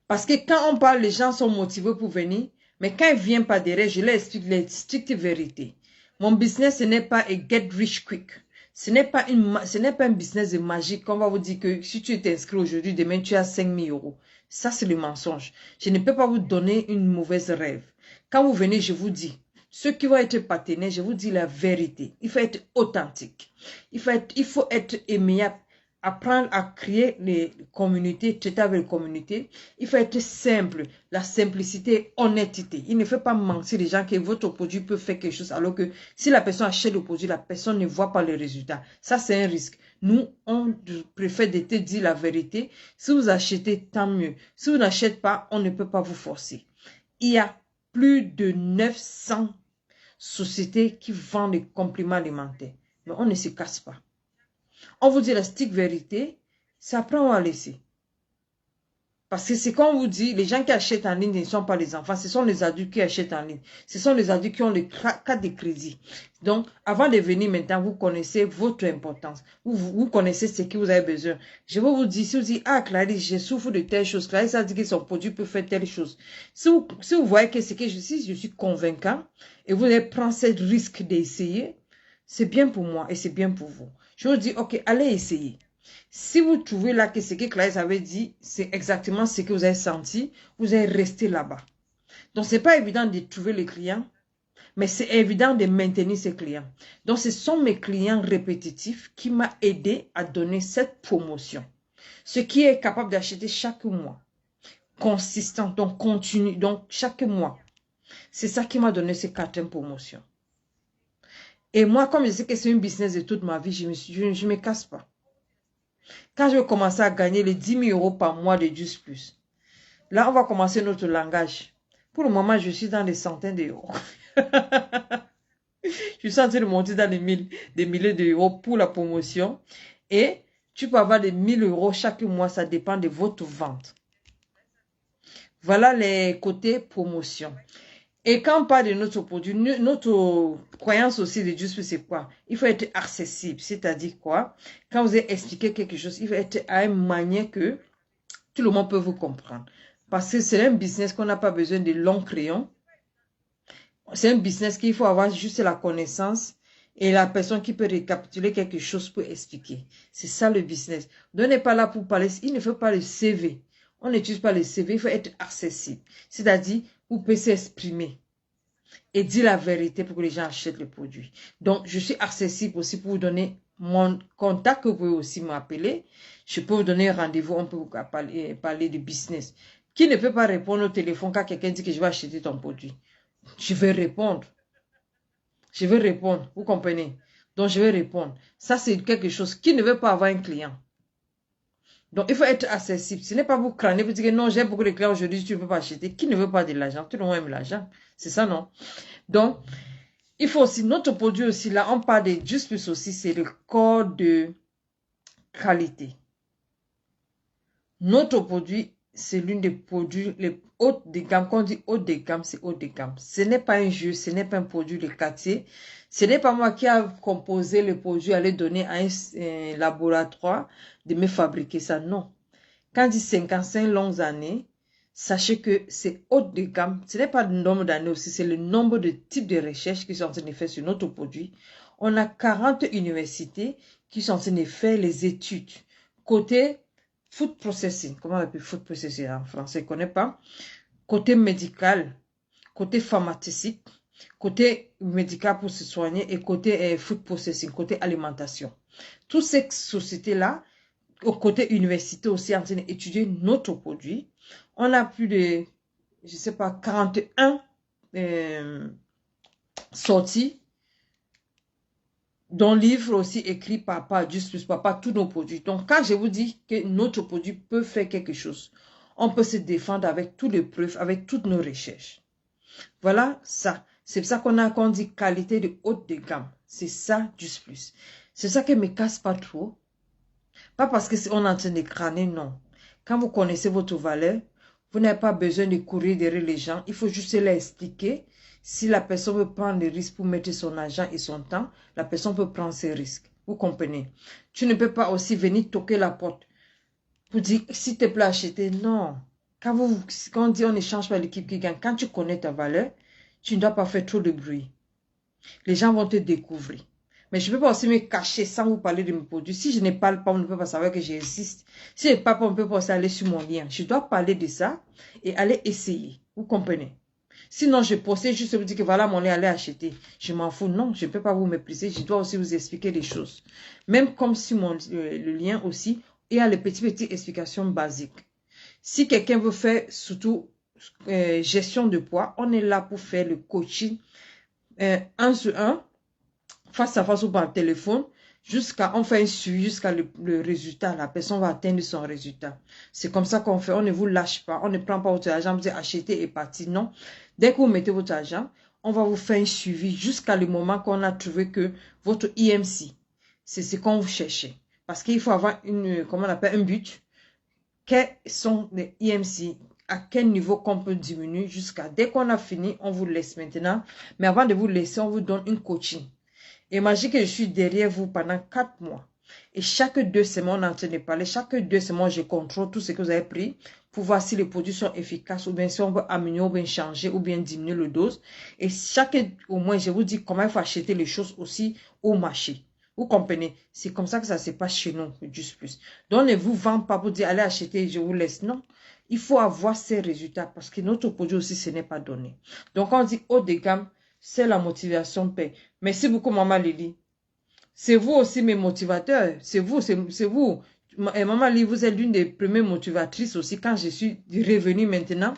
Parce que quand on parle, les gens sont motivés pour venir. Mais quand ils ne viennent pas derrière, je leur explique les strictes vérités. Mon business, ce n'est pas un get rich quick. Ce n'est pas un business de magique qu'on va vous dire que si tu t'inscris aujourd'hui, demain tu as 5 000 euros. Ça, c'est le mensonge. Je ne peux pas vous donner une mauvaise rêve. Quand vous venez, je vous dis, Ceux qui vont être partenaires, je vous dis la vérité. Il faut être authentique. Il faut être aimable. Apprendre à créer les communautés, traiter avec les communautés. Il faut être simple. La simplicité, honnêteté. Il ne faut pas mentir les gens que votre produit peut faire quelque chose alors que si la personne achète le produit, la personne ne voit pas le résultat. Ça, c'est un risque. Nous, on préfère te dire la vérité. Si vous achetez, tant mieux. Si vous n'achetez pas, on ne peut pas vous forcer. Il y a plus de 900 sociétés qui vendent des compléments alimentaires. Mais on ne se casse pas. On vous dit la stricte vérité, ça prend à laisser. Parce que c'est comme on vous dit, les gens qui achètent en ligne ne sont pas les enfants, ce sont les adultes qui achètent en ligne. Ce sont les adultes qui ont les cartes de crédit. Donc, avant de venir maintenant, vous connaissez votre importance. Vous connaissez ce que vous avez besoin. Je vais vous dire, si vous dites, ah Clarisse, je souffre de telle chose, Clarisse a dit que son produit peut faire telle chose. Si vous voyez que c'est que je suis convaincant et vous allez prendre ce risque d'essayer, c'est bien pour moi et c'est bien pour vous. Je vous dis, ok, allez essayer. Si vous trouvez là que ce que Clarisse avait dit, c'est exactement ce que vous avez senti, vous allez rester là-bas. Donc, ce n'est pas évident de trouver les clients, mais c'est évident de maintenir ces clients. Donc, ce sont mes clients répétitifs qui m'ont aidé à donner cette promotion. Ce qui est capable d'acheter chaque mois, consistant, donc continu, donc chaque mois. C'est ça qui m'a donné ces 4 promotions. Et moi, comme je sais que c'est un business de toute ma vie, je ne me casse pas. Quand je vais commencer à gagner les 10 000 euros par mois de Juice Plus, là, on va commencer notre langage. Pour le moment, je suis dans les centaines d'euros. Je suis en train de monter dans des milliers d'euros pour la promotion. Et tu peux avoir des 1000 euros chaque mois, ça dépend de votre vente. Voilà les côtés promotion. Et quand on parle de notre produit, notre croyance aussi de Juice Plus, c'est quoi? Il faut être accessible. C'est-à-dire quoi? Quand vous avez expliqué quelque chose, il faut être à une manière que tout le monde peut vous comprendre. Parce que c'est un business qu'on n'a pas besoin de longs crayons. C'est un business qu'il faut avoir juste la connaissance et la personne qui peut récapituler quelque chose pour expliquer. C'est ça le business. Donc, on n'est pas là pour parler. Il ne faut pas le CV. On n'utilise pas le CV. Il faut être accessible. C'est-à-dire, vous pouvez s'exprimer et dire la vérité pour que les gens achètent le produit. Donc, je suis accessible aussi pour vous donner mon contact. Vous pouvez aussi m'appeler. Je peux vous donner un rendez-vous. On peut vous parler de business. Qui ne peut pas répondre au téléphone quand quelqu'un dit que je vais acheter ton produit? Je vais répondre. Je vais répondre. Vous comprenez? Donc, je vais répondre. Ça, c'est quelque chose qui ne veut pas avoir un client. Donc, il faut être accessible. Ce n'est pas vous crâner, vous dire que non, j'ai beaucoup de clients aujourd'hui, tu ne peux pas acheter. Qui ne veut pas de l'argent? Tout le monde aime l'argent. C'est ça, non? Donc, il faut aussi, notre produit aussi, là, on parle de Juice Plus aussi, c'est le corps de qualité. Notre produit, c'est l'une des produits les hautes de gamme. Quand on dit haut de gamme, c'est haut de gamme. Ce n'est pas un jeu, ce n'est pas un produit de quartier. Ce n'est pas moi qui a composé le produit, aller donner à un laboratoire de me fabriquer ça. Non. Quand on dit 55 longues années, sachez que c'est haut de gamme. Ce n'est pas le nombre d'années aussi, c'est le nombre de types de recherches qui sont en train de faire sur notre produit. On a 40 universités qui sont en train de faire les études. Côté food processing, comment on appelle food processing en français, je ne connais pas. Côté médical, côté pharmaceutique, côté médical pour se soigner et côté food processing, côté alimentation. Toutes ces sociétés-là, au côté université aussi, en train d'étudier notre produit. On a plus de, je ne sais pas, 41 sorties, dont livres aussi écrits par Juice Plus, par tous nos produits. Donc, quand je vous dis que notre produit peut faire quelque chose, on peut se défendre avec toutes les preuves, avec toutes nos recherches. Voilà ça. C'est ça qu'on dit qualité de haute de gamme. C'est ça, Juice Plus. C'est ça qui ne me casse pas trop. Pas parce qu'on est en train de crâner, non. Quand vous connaissez votre valeur, vous n'avez pas besoin de courir derrière les gens. Il faut juste leur expliquer. Si la personne veut prendre le risque pour mettre son argent et son temps, la personne peut prendre ses risques. Vous comprenez? Tu ne peux pas aussi venir toquer la porte pour dire, s'il te plaît, acheter. Non. Quand on dit on n'échange pas l'équipe qui gagne, quand tu connais ta valeur, tu ne dois pas faire trop de bruit. Les gens vont te découvrir. Mais je ne peux pas aussi me cacher sans vous parler de mes produits. Si je ne parle pas, on ne peut pas savoir que j'existe. Si je ne parle pas, on ne peut pas aussi aller sur mon lien. Je dois parler de ça et aller essayer. Vous comprenez? Sinon, je possède juste vous dire que voilà mon lait, allez acheter. Je m'en fous. Non, je ne peux pas vous mépriser. Je dois aussi vous expliquer des choses. Même comme si le lien aussi, il y a les petites explications basiques. Si quelqu'un veut faire surtout gestion de poids, on est là pour faire le coaching un sur un, face à face ou par téléphone, jusqu'à on fait un suivi jusqu'à le résultat. La personne va atteindre son résultat. C'est comme ça qu'on fait. On ne vous lâche pas. On ne prend pas votre argent, vous dites acheter et partir. Non. Dès que vous mettez votre argent, on va vous faire un suivi jusqu'à le moment qu'on a trouvé que votre IMC, c'est ce qu'on vous cherchez. Parce qu'il faut avoir comment on appelle, un but. Quels sont les IMC? À quel niveau qu'on peut diminuer jusqu'à... Dès qu'on a fini, on vous laisse maintenant. Mais avant de vous laisser, on vous donne une coaching. Imaginez que je suis derrière vous pendant 4 mois. Et chaque 2 semaines, on est en train de parler. Chaque 2 semaines, je contrôle tout ce que vous avez pris pour voir si les produits sont efficaces ou bien si on veut améliorer ou bien changer ou bien diminuer le dose. Et chaque, au moins, je vous dis comment il faut acheter les choses aussi au marché. Vous comprenez? C'est comme ça que ça se passe chez nous, juste plus. Donc, ne vous vendez pas pour dire allez acheter, je vous laisse. Non. Il faut avoir ces résultats parce que notre produit aussi, ce n'est pas donné. Donc, on dit haut de gamme, c'est la motivation paix. Merci beaucoup, Maman Lily. C'est vous aussi mes motivateurs. C'est vous, c'est vous. Maman Lily, vous êtes l'une des premières motivatrices aussi. Quand je suis revenue maintenant,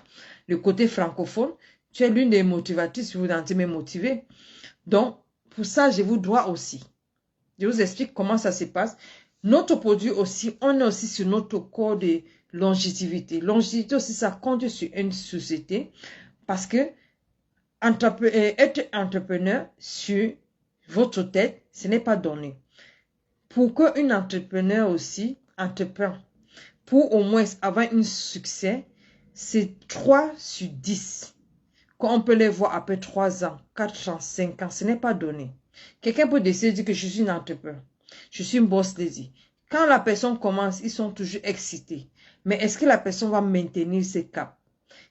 le côté francophone, tu es l'une des motivatrices, vous êtes me motiver. Donc, pour ça, je vous dois aussi. Je vous explique comment ça se passe. Notre produit aussi, on est aussi sur notre corps de longévité. Longévité aussi, ça compte sur une société parce que être entrepreneur sur votre tête, ce n'est pas donné. Pour qu'un entrepreneur aussi entreprend, pour au moins avoir un succès, c'est 3 sur 10. Quand on peut les voir après 3 ans, 4 ans, 5 ans, ce n'est pas donné. Quelqu'un peut décider de dire que je suis une entrepreneur. Je suis une boss lady. Quand la personne commence, ils sont toujours excités. Mais est-ce que la personne va maintenir ses caps?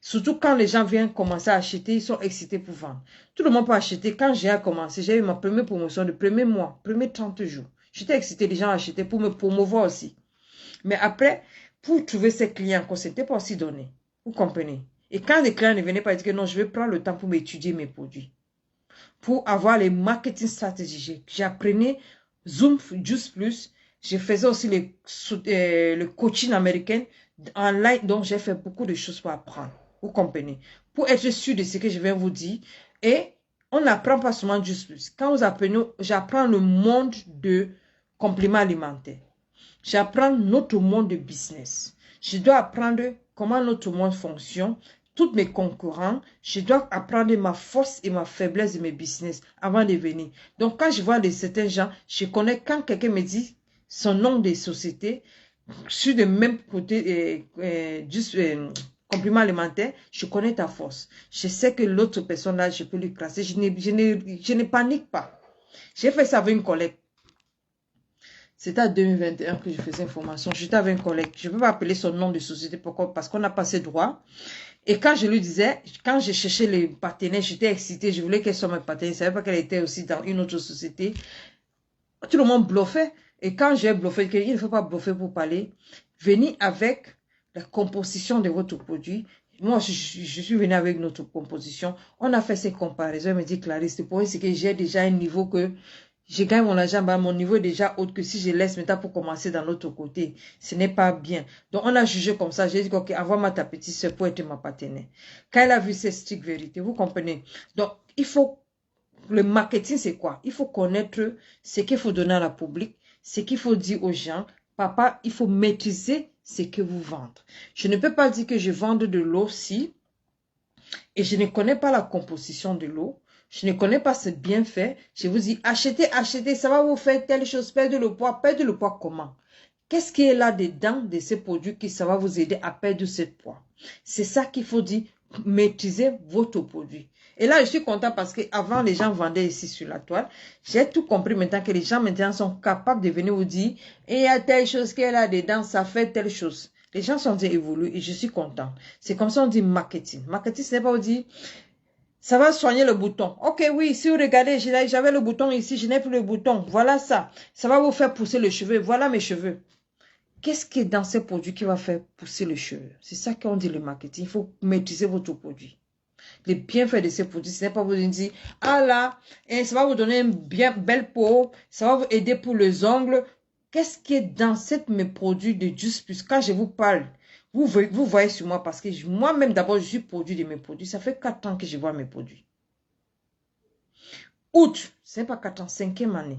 Surtout quand les gens viennent commencer à acheter, ils sont excités pour vendre. Tout le monde peut acheter. Quand j'ai commencé, j'ai eu ma première promotion de premier mois, premier 30 jours. J'étais excitée, les gens achetaient pour me promouvoir aussi. Mais après, pour trouver ces clients, ce n'était pas aussi donné. Vous comprenez? Et quand les clients ne venaient pas, ils disaient que non, je vais prendre le temps pour m'étudier mes produits. Pour avoir les marketing stratégies, j'apprenais Zoom, Juice Plus. Je faisais aussi le coaching américain en live. Donc, j'ai fait beaucoup de choses pour apprendre. Vous comprenez? Pour être sûr de ce que je viens vous dire. Et on n'apprend pas seulement Juice Plus. Quand vous apprenez, j'apprends le monde de compléments alimentaires. J'apprends notre monde de business. Je dois apprendre comment notre monde fonctionne. Tous mes concurrents, je dois apprendre ma force et ma faiblesse de mes business avant de venir. Donc, quand je vois certains gens, je connais quand quelqu'un me dit son nom de société, sur le même côté, complément alimentaire, je connais ta force. Je sais que l'autre personne là, je peux lui classer. Je ne panique pas. J'ai fait ça avec une collègue. C'était en 2021 que je faisais une formation. J'étais avec une collègue. Je ne peux pas appeler son nom de société. Pourquoi? Parce qu'on n'a pas ses droits. Et quand je lui disais, quand je cherchais les partenaires, j'étais excitée. Je voulais qu'elle soit ma partenaire. Je ne savais pas qu'elle était aussi dans une autre société. Tout le monde bluffait. Et quand j'ai bluffé, il ne faut pas bluffer pour parler. Venez avec la composition de votre produit. Moi, je suis venue avec notre composition. On a fait ces comparaisons. Elle me dit, Clarisse, le problème, c'est que j'ai déjà un niveau que je gagne mon argent, mon niveau est déjà haut que si je laisse maintenant pour commencer dans l'autre côté. Ce n'est pas bien. Donc, on a jugé comme ça. J'ai dit, ok, envoie-moi ta petite soeur pour être ma partenaire. Quand elle a vu cette stricte vérité, vous comprenez? Donc, il faut, le marketing, c'est quoi? Il faut connaître ce qu'il faut donner à la public, ce qu'il faut dire aux gens. Papa, il faut maîtriser ce que vous vendez. Je ne peux pas dire que je vende de l'eau si, et je ne connais pas la composition de l'eau. Je ne connais pas ce bienfait. Je vous dis, achetez, achetez, ça va vous faire telle chose, perdre le poids. Perdre le poids comment? Qu'est-ce qui est là dedans de ces produits qui ça va vous aider à perdre ce poids? C'est ça qu'il faut dire, maîtriser votre produit. Et là, je suis content parce qu'avant, les gens vendaient ici sur la toile. J'ai tout compris maintenant que les gens maintenant sont capables de venir vous dire, et il y a telle chose qui est là dedans, ça fait telle chose. Les gens sont déjà évolués et je suis content. C'est comme ça on dit marketing. Marketing, ce n'est pas vous dire, ça va soigner le bouton. Ok, oui, si vous regardez, j'avais le bouton ici, je n'ai plus le bouton. Voilà ça. Ça va vous faire pousser les cheveux. Voilà mes cheveux. Qu'est-ce qui est dans ces produits qui va faire pousser les cheveux? C'est ça qu'on dit le marketing. Il faut maîtriser votre produit. Les bienfaits de ces produits, ce n'est pas vous dire, ah là, ça va vous donner une bien belle peau, ça va vous aider pour les ongles. Qu'est-ce qui est dans mes produits de Juice Plus? Quand je vous parle, vous voyez sur moi parce que moi-même, d'abord, je suis produit de mes produits. Ça fait 4 ans que je vois mes produits. Août, ce n'est pas 4 ans, 5e année.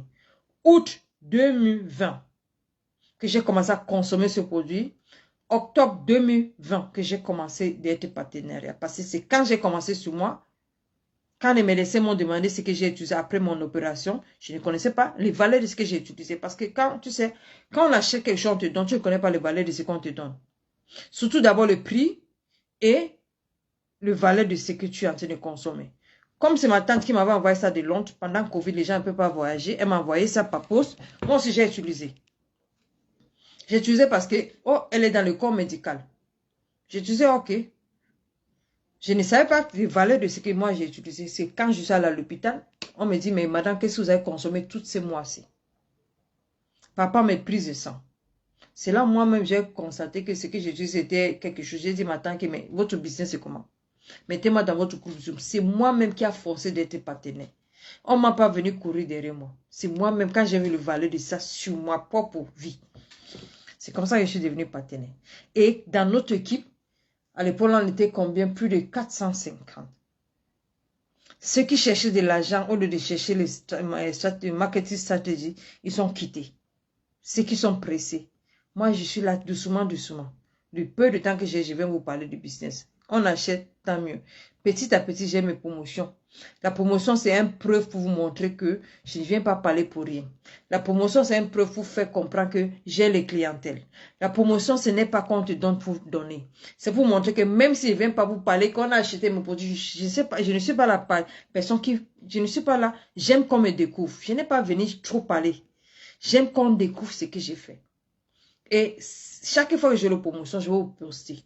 Août 2020, que j'ai commencé à consommer ce produit. Octobre 2020, que j'ai commencé d'être partenariat. Parce que c'est quand j'ai commencé sur moi, quand les médecins m'ont demandé ce que j'ai utilisé après mon opération, je ne connaissais pas les valeurs de ce que j'ai utilisé. Parce que quand, tu sais, quand on achète quelque chose, on te donne, tu ne connais pas les valeurs de ce qu'on te donne. Surtout d'abord le prix et le valeur de ce que tu es en train de consommer. Comme c'est ma tante qui m'avait envoyé ça de Londres, pendant Covid, les gens ne peuvent pas voyager, elle m'a envoyé ça par poste. Moi aussi, j'ai utilisé. J'ai utilisé parce que, oh, elle est dans le corps médical. J'ai utilisé, ok. Je ne savais pas les valeurs de ce que moi j'ai utilisé. C'est quand je suis allée à l'hôpital, on me dit, mais madame, qu'est-ce que vous avez consommé tous ces mois-ci? Papa m'a pris de sang. C'est là, moi-même, j'ai constaté que ce que j'ai utilisé, c'était quelque chose. J'ai dit, ma tante, mais votre business, c'est comment? Mettez-moi dans votre groupe Zoom. C'est moi-même qui a forcé d'être partenaire. On ne m'a pas venu courir derrière moi. C'est moi-même, quand j'ai vu le valeur de ça sur ma propre vie. C'est comme ça que je suis devenue partenaire. Et dans notre équipe, à l'époque, on était combien? Plus de 450. Ceux qui cherchaient de l'argent, au lieu de chercher les marketing stratégies, ils sont quittés. Ceux qui sont pressés. Moi, je suis là doucement, doucement. Du peu de temps que j'ai, je vais vous parler du business. On achète, tant mieux. Petit à petit, j'ai mes promotions. La promotion, c'est une preuve pour vous montrer que je ne viens pas parler pour rien. La promotion, c'est une preuve pour faire comprendre que j'ai les clientèles. La promotion, ce n'est pas qu'on te donne pour donner. C'est pour montrer que même si je ne viens pas vous parler, qu'on a acheté mes produits, je ne suis pas la personne qui... Je ne suis pas là. J'aime qu'on me découvre. Je n'ai pas venu trop parler. J'aime qu'on découvre ce que j'ai fait. Et chaque fois que j'ai la promotion, je vais vous poster.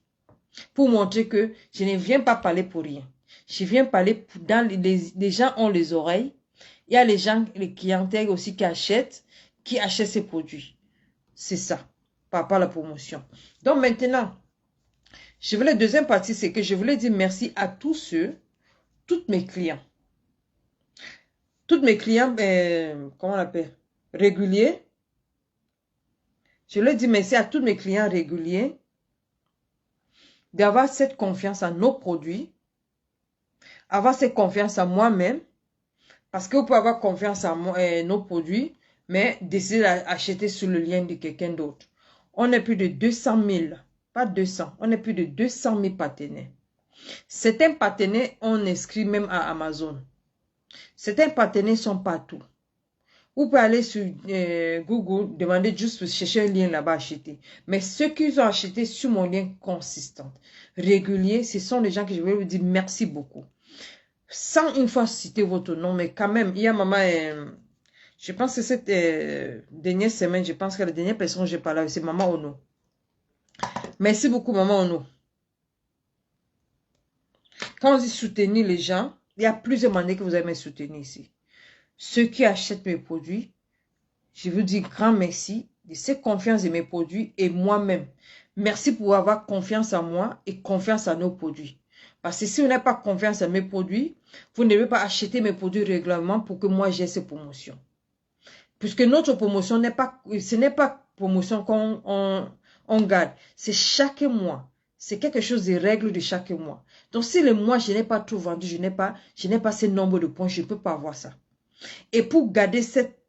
Pour montrer que je ne viens pas parler pour rien. Je viens parler dans les gens ont les oreilles. Il y a les gens, les clientèles aussi qui achètent ces produits. C'est ça, par rapport à la promotion. Donc maintenant, je voulais, la deuxième partie, c'est que je voulais dire merci à tous mes clients. Tous mes clients, comment on appelle, réguliers. Je voulais dire merci à tous mes clients réguliers d'avoir cette confiance en nos produits, avoir cette confiance en moi-même, parce que vous pouvez avoir confiance en nos produits, mais décider d'acheter sur le lien de quelqu'un d'autre. On est plus de 200 000, pas 200, on est plus de 200 000 partenaires. Certains partenaires, on inscrit même à Amazon. Certains partenaires sont partout. Vous pouvez aller sur Google, demander juste pour chercher un lien là-bas, acheter. Mais ceux qui ont acheté sur mon lien consistant, régulier, ce sont les gens que je vais vous dire merci beaucoup. Sans une fois citer votre nom, mais quand même, il y a maman, je pense que cette dernière semaine, je pense que la dernière personne que j'ai parlé, c'est maman Ono. Merci beaucoup, maman Ono. Quand on dit soutenir les gens, il y a plusieurs manières que vous allez me soutenir ici. Ceux qui achètent mes produits, je vous dis grand merci de cette confiance de mes produits et moi-même. Merci pour avoir confiance en moi et confiance en nos produits. Parce que si vous n'avez pas confiance en mes produits, vous ne devez pas acheter mes produits régulièrement pour que moi j'ai ces promotions. Puisque notre promotion ce n'est pas promotion qu'on garde, c'est chaque mois. C'est quelque chose de règle de chaque mois. Donc si le mois je n'ai pas tout vendu, je n'ai pas ce nombre de points, je ne peux pas avoir ça. Et pour garder cette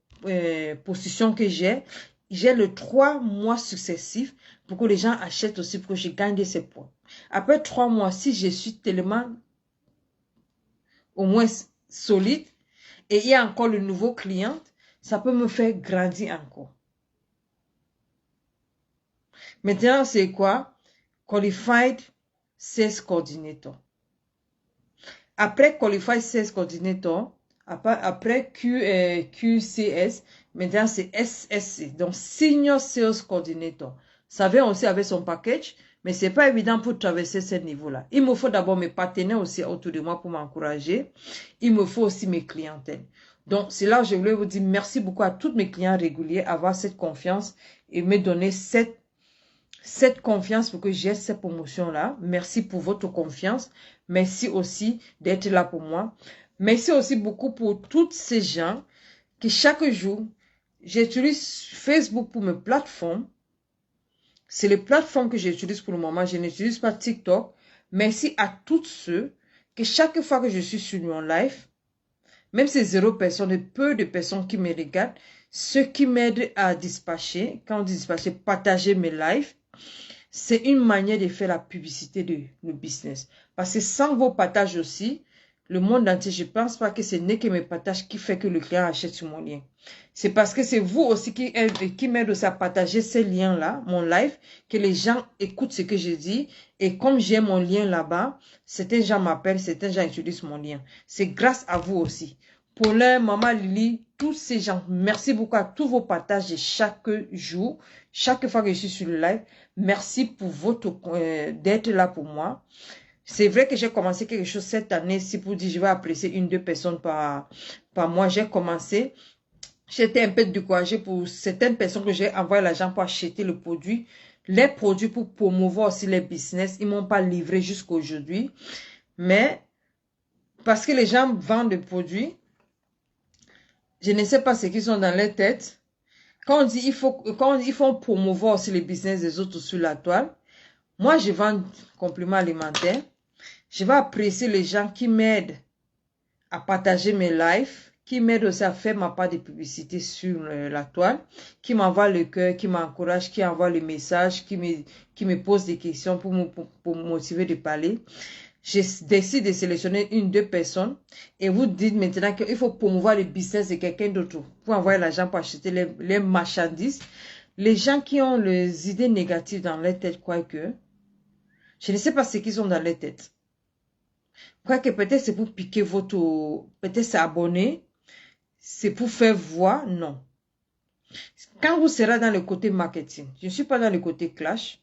position que j'ai le 3 mois successifs pour que les gens achètent aussi, pour que je gagne ces points. Après 3 mois, si je suis tellement au moins solide et il y a encore le nouveau client, ça peut me faire grandir encore. Maintenant, c'est quoi? Qualified Sales Coordinator. Après Qualified Sales Coordinator, après QCS, maintenant c'est SSC, donc Senior Sales Coordinator. Ça vient aussi avec son package, mais ce n'est pas évident pour traverser ce niveau-là. Il me faut d'abord mes partenaires aussi autour de moi pour m'encourager. Il me faut aussi mes clientèles. Donc, c'est là que je voulais vous dire merci beaucoup à tous mes clients réguliers, avoir cette confiance et me donner cette cette confiance pour que j'ai cette promotion-là. Merci pour votre confiance. Merci aussi d'être là pour moi. Merci aussi beaucoup pour toutes ces gens qui chaque jour, j'utilise Facebook pour mes plateformes. C'est les plateformes que j'utilise pour le moment. Je n'utilise pas TikTok. Merci à tous ceux que chaque fois que je suis sur mon live, même ces 0 personnes et peu de personnes qui me regardent, ceux qui m'aident à dispatcher, quand on dit dispatcher, partager mes lives, c'est une manière de faire la publicité de le business. Parce que sans vos partages aussi, le monde entier, je ne pense pas que ce n'est que mes partages qui fait que le client achète sur mon lien. C'est parce que c'est vous aussi qui m'aidez aussi à partager ces liens-là, mon live, que les gens écoutent ce que je dis. Et comme j'ai mon lien là-bas, certains gens m'appellent, certains gens utilisent mon lien. C'est grâce à vous aussi. Paulin, Maman Lily, tous ces gens, merci beaucoup à tous vos partages de chaque jour, chaque fois que je suis sur le live. Merci pour votre d'être là pour moi. C'est vrai que j'ai commencé quelque chose cette année, si pour dire je vais apprécier 1-2 personnes par mois. J'ai commencé, j'étais un peu découragée pour certaines personnes que j'ai envoyé l'argent pour acheter le produit. Les produits pour promouvoir aussi les business, ils ne m'ont pas livré jusqu'à aujourd'hui. Mais parce que les gens vendent des produits, je ne sais pas ce qu'ils sont dans leur tête. Quand on dit quand il faut promouvoir aussi les business des autres sur la toile, moi je vends compléments alimentaires. Je vais apprécier les gens qui m'aident à partager mes lives, qui m'aident aussi à faire ma part de publicité sur la toile, qui m'envoient le cœur, qui m'encouragent, qui envoient les messages, qui me posent des questions pour me motiver de parler. Je décide de sélectionner 1-2 personnes et vous dites maintenant qu'il faut promouvoir le business de quelqu'un d'autre pour envoyer l'argent pour acheter les marchandises. Les gens qui ont les idées négatives dans leur tête, quoique, je ne sais pas ce qu'ils ont dans leur tête. Quoique peut-être c'est pour piquer votre... Peut-être c'est abonné. C'est pour faire voir. Non. Quand vous serez dans le côté marketing, je ne suis pas dans le côté clash.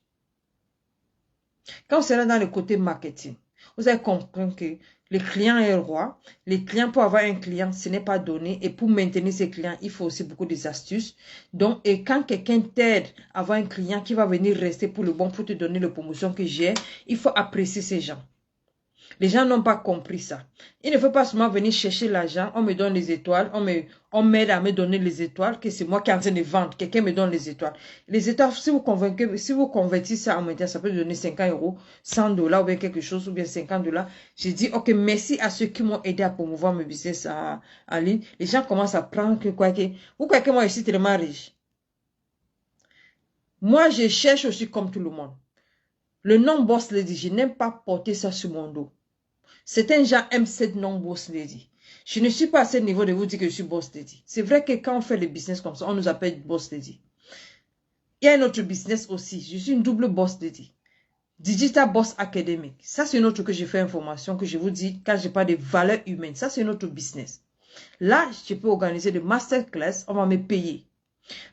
Quand vous serez dans le côté marketing, vous allez comprendre que le client est roi. Les clients, pour avoir un client, ce n'est pas donné. Et pour maintenir ces clients, il faut aussi beaucoup d'astuces. Donc, et quand quelqu'un t'aide à avoir un client qui va venir rester pour le bon, pour te donner la promotion que j'ai, il faut apprécier ces gens. Les gens n'ont pas compris ça. Il ne faut pas seulement venir chercher l'argent, on me donne les étoiles, on m'aide à me donner les étoiles, que c'est moi qui est en train de vendre, quelqu'un me donne les étoiles. Les étoiles, si vous convertissez ça en maintenant, ça peut donner 50 €, 100 $ ou bien quelque chose, ou bien 50 $. J'ai dit, ok, merci à ceux qui m'ont aidé à promouvoir mes business en ligne. Les gens commencent à prendre que vous croyez que moi je suis tellement riche. Moi, je cherche aussi comme tout le monde. Le nom Boss Lady, je n'aime pas porter ça sur mon dos. Certains gens aiment cette nom boss lady. Je ne suis pas à ce niveau de vous dire que je suis boss lady. C'est vrai que quand on fait les business comme ça, on nous appelle boss lady. Il y a un autre business aussi. Je suis une double boss lady. Digital Boss Academic. Ça, c'est une autre que je fais information, que je vous dis quand je parle de valeurs humaines. Ça, c'est une autre business. Là, je peux organiser des masterclass, on va me payer.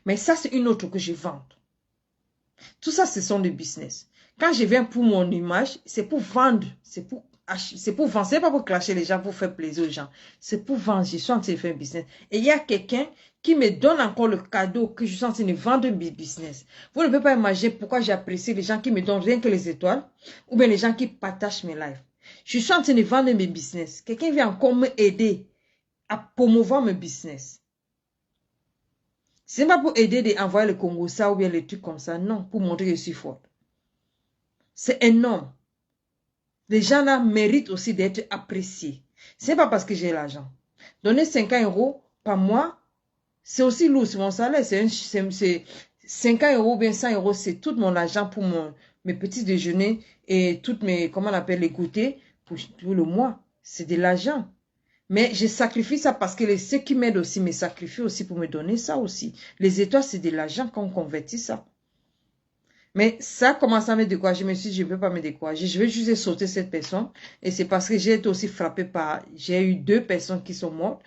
Mais ça, c'est une autre que je vends. Tout ça, ce sont des business. Quand je viens pour mon image, c'est pour vendre, c'est pour vendre, c'est pas pour clasher les gens, pour faire plaisir aux gens. C'est pour vendre, je suis en train de faire un business. Et il y a quelqu'un qui me donne encore le cadeau que je suis en train de vendre un business. Vous ne pouvez pas imaginer pourquoi j'apprécie les gens qui me donnent rien que les étoiles, ou bien les gens qui partagent mes lives. Je suis en train de vendre mes business. Quelqu'un vient encore m'aider à promouvoir mes business. Ce n'est pas pour aider à envoyer le Congo ça ou bien les trucs comme ça. Non, pour montrer que je suis forte. C'est énorme. Les gens là méritent aussi d'être appréciés. Ce n'est pas parce que j'ai l'argent. Donner 50 € par mois, c'est aussi lourd. C'est mon salaire. C'est 50 € ou bien 100 €. C'est tout mon argent pour mes petits déjeuners et toutes mes, comment on appelle, les goûters pour le mois. C'est de l'argent. Mais je sacrifie ça parce que ceux qui m'aident aussi me sacrifient aussi pour me donner ça aussi. Les étoiles, c'est de l'argent quand on convertit ça. Mais ça commence à me décourager. Je me suis dit, je ne peux pas me décourager. Je vais juste sauter cette personne. Et c'est parce que j'ai été aussi frappée par... J'ai eu 2 personnes qui sont mortes.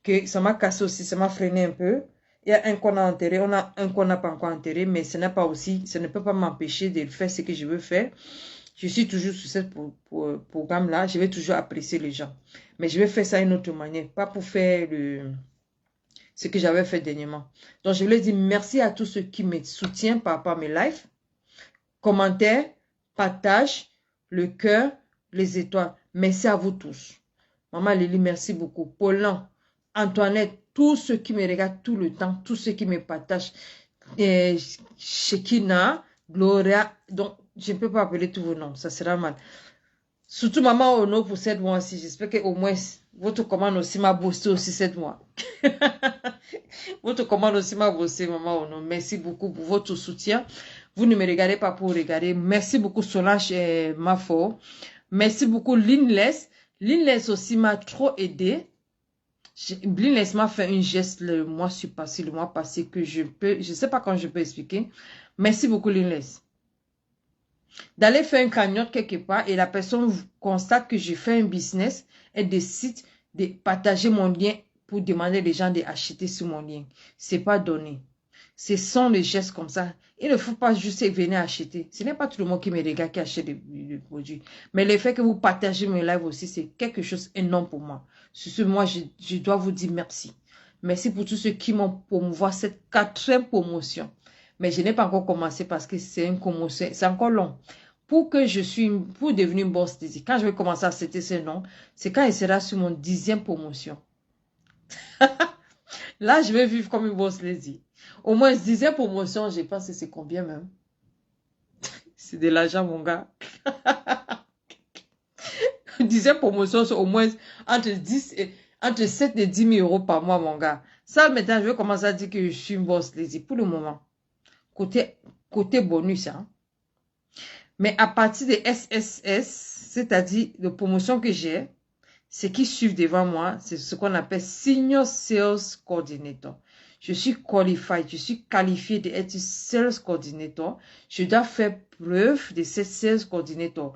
Que ça m'a cassé aussi, ça m'a freiné un peu. Il y a un qu'on a enterré, on a un qu'on n'a pas encore enterré. Mais ce n'est pas aussi... Ça ne peut pas m'empêcher de faire ce que je veux faire. Je suis toujours sur ce programme-là. Je vais toujours apprécier les gens. Mais je vais faire ça d'une autre manière. Pas pour faire ce que j'avais fait dernièrement. Donc, je voulais dire merci à tous ceux qui me soutiennent par rapport à mes lives. commentaires, partage, le cœur, les étoiles. Merci à vous tous. Maman Lily, merci beaucoup. Paulan, Antoinette, tous ceux qui me regardent tout le temps, tous ceux qui me partagent. Shekina, Gloria, donc je ne peux pas appeler tous vos noms, ça sera mal. Surtout Maman Ono pour 7 mois-ci. J'espère qu'au moins votre commande aussi m'a boosté aussi 7 mois. Votre commande aussi m'a boosté, Maman Ono. Merci beaucoup pour votre soutien. Vous ne me regardez pas pour regarder. Merci beaucoup Solange et Mafo. Merci beaucoup Linless. Linless aussi m'a trop aidé. Linless m'a fait un geste le mois passé que je sais pas quand je peux expliquer. Merci beaucoup Linless. D'aller faire une cagnotte quelque part et la personne constate que je fais un business et décide de partager mon lien pour demander aux gens d'acheter sur mon lien. C'est pas donné. Ce sont les gestes comme ça. Il ne faut pas juste venir acheter. Ce n'est pas tout le monde qui me regarde qui achète des produits. Mais le fait que vous partagez mes lives aussi, c'est quelque chose d'énorme pour moi. Sur ce, moi, je dois vous dire merci. Merci pour tous ceux qui m'ont promouvoir cette 4e promotion. Mais je n'ai pas encore commencé parce que c'est une promotion. C'est encore long. Pour devenir une boss lady, quand je vais commencer à citer ce nom, c'est quand il sera sur mon 10e promotion. Là, je vais vivre comme une boss lady. Au moins 10e promotion, je pense que c'est combien même? C'est de l'argent, mon gars. 10e promotion, c'est au moins entre 7 et 10 000 euros par mois, mon gars. Ça, maintenant, je vais commencer à dire que je suis une boss lady pour le moment. Côté bonus, hein. Mais à partir de SSS, c'est-à-dire de promotion que j'ai, ce qui suit devant moi, c'est ce qu'on appelle Senior Sales Coordinator. Je suis qualified, je suis qualifié d'être Sales Coordinator. Je dois faire preuve de cette Sales Coordinator.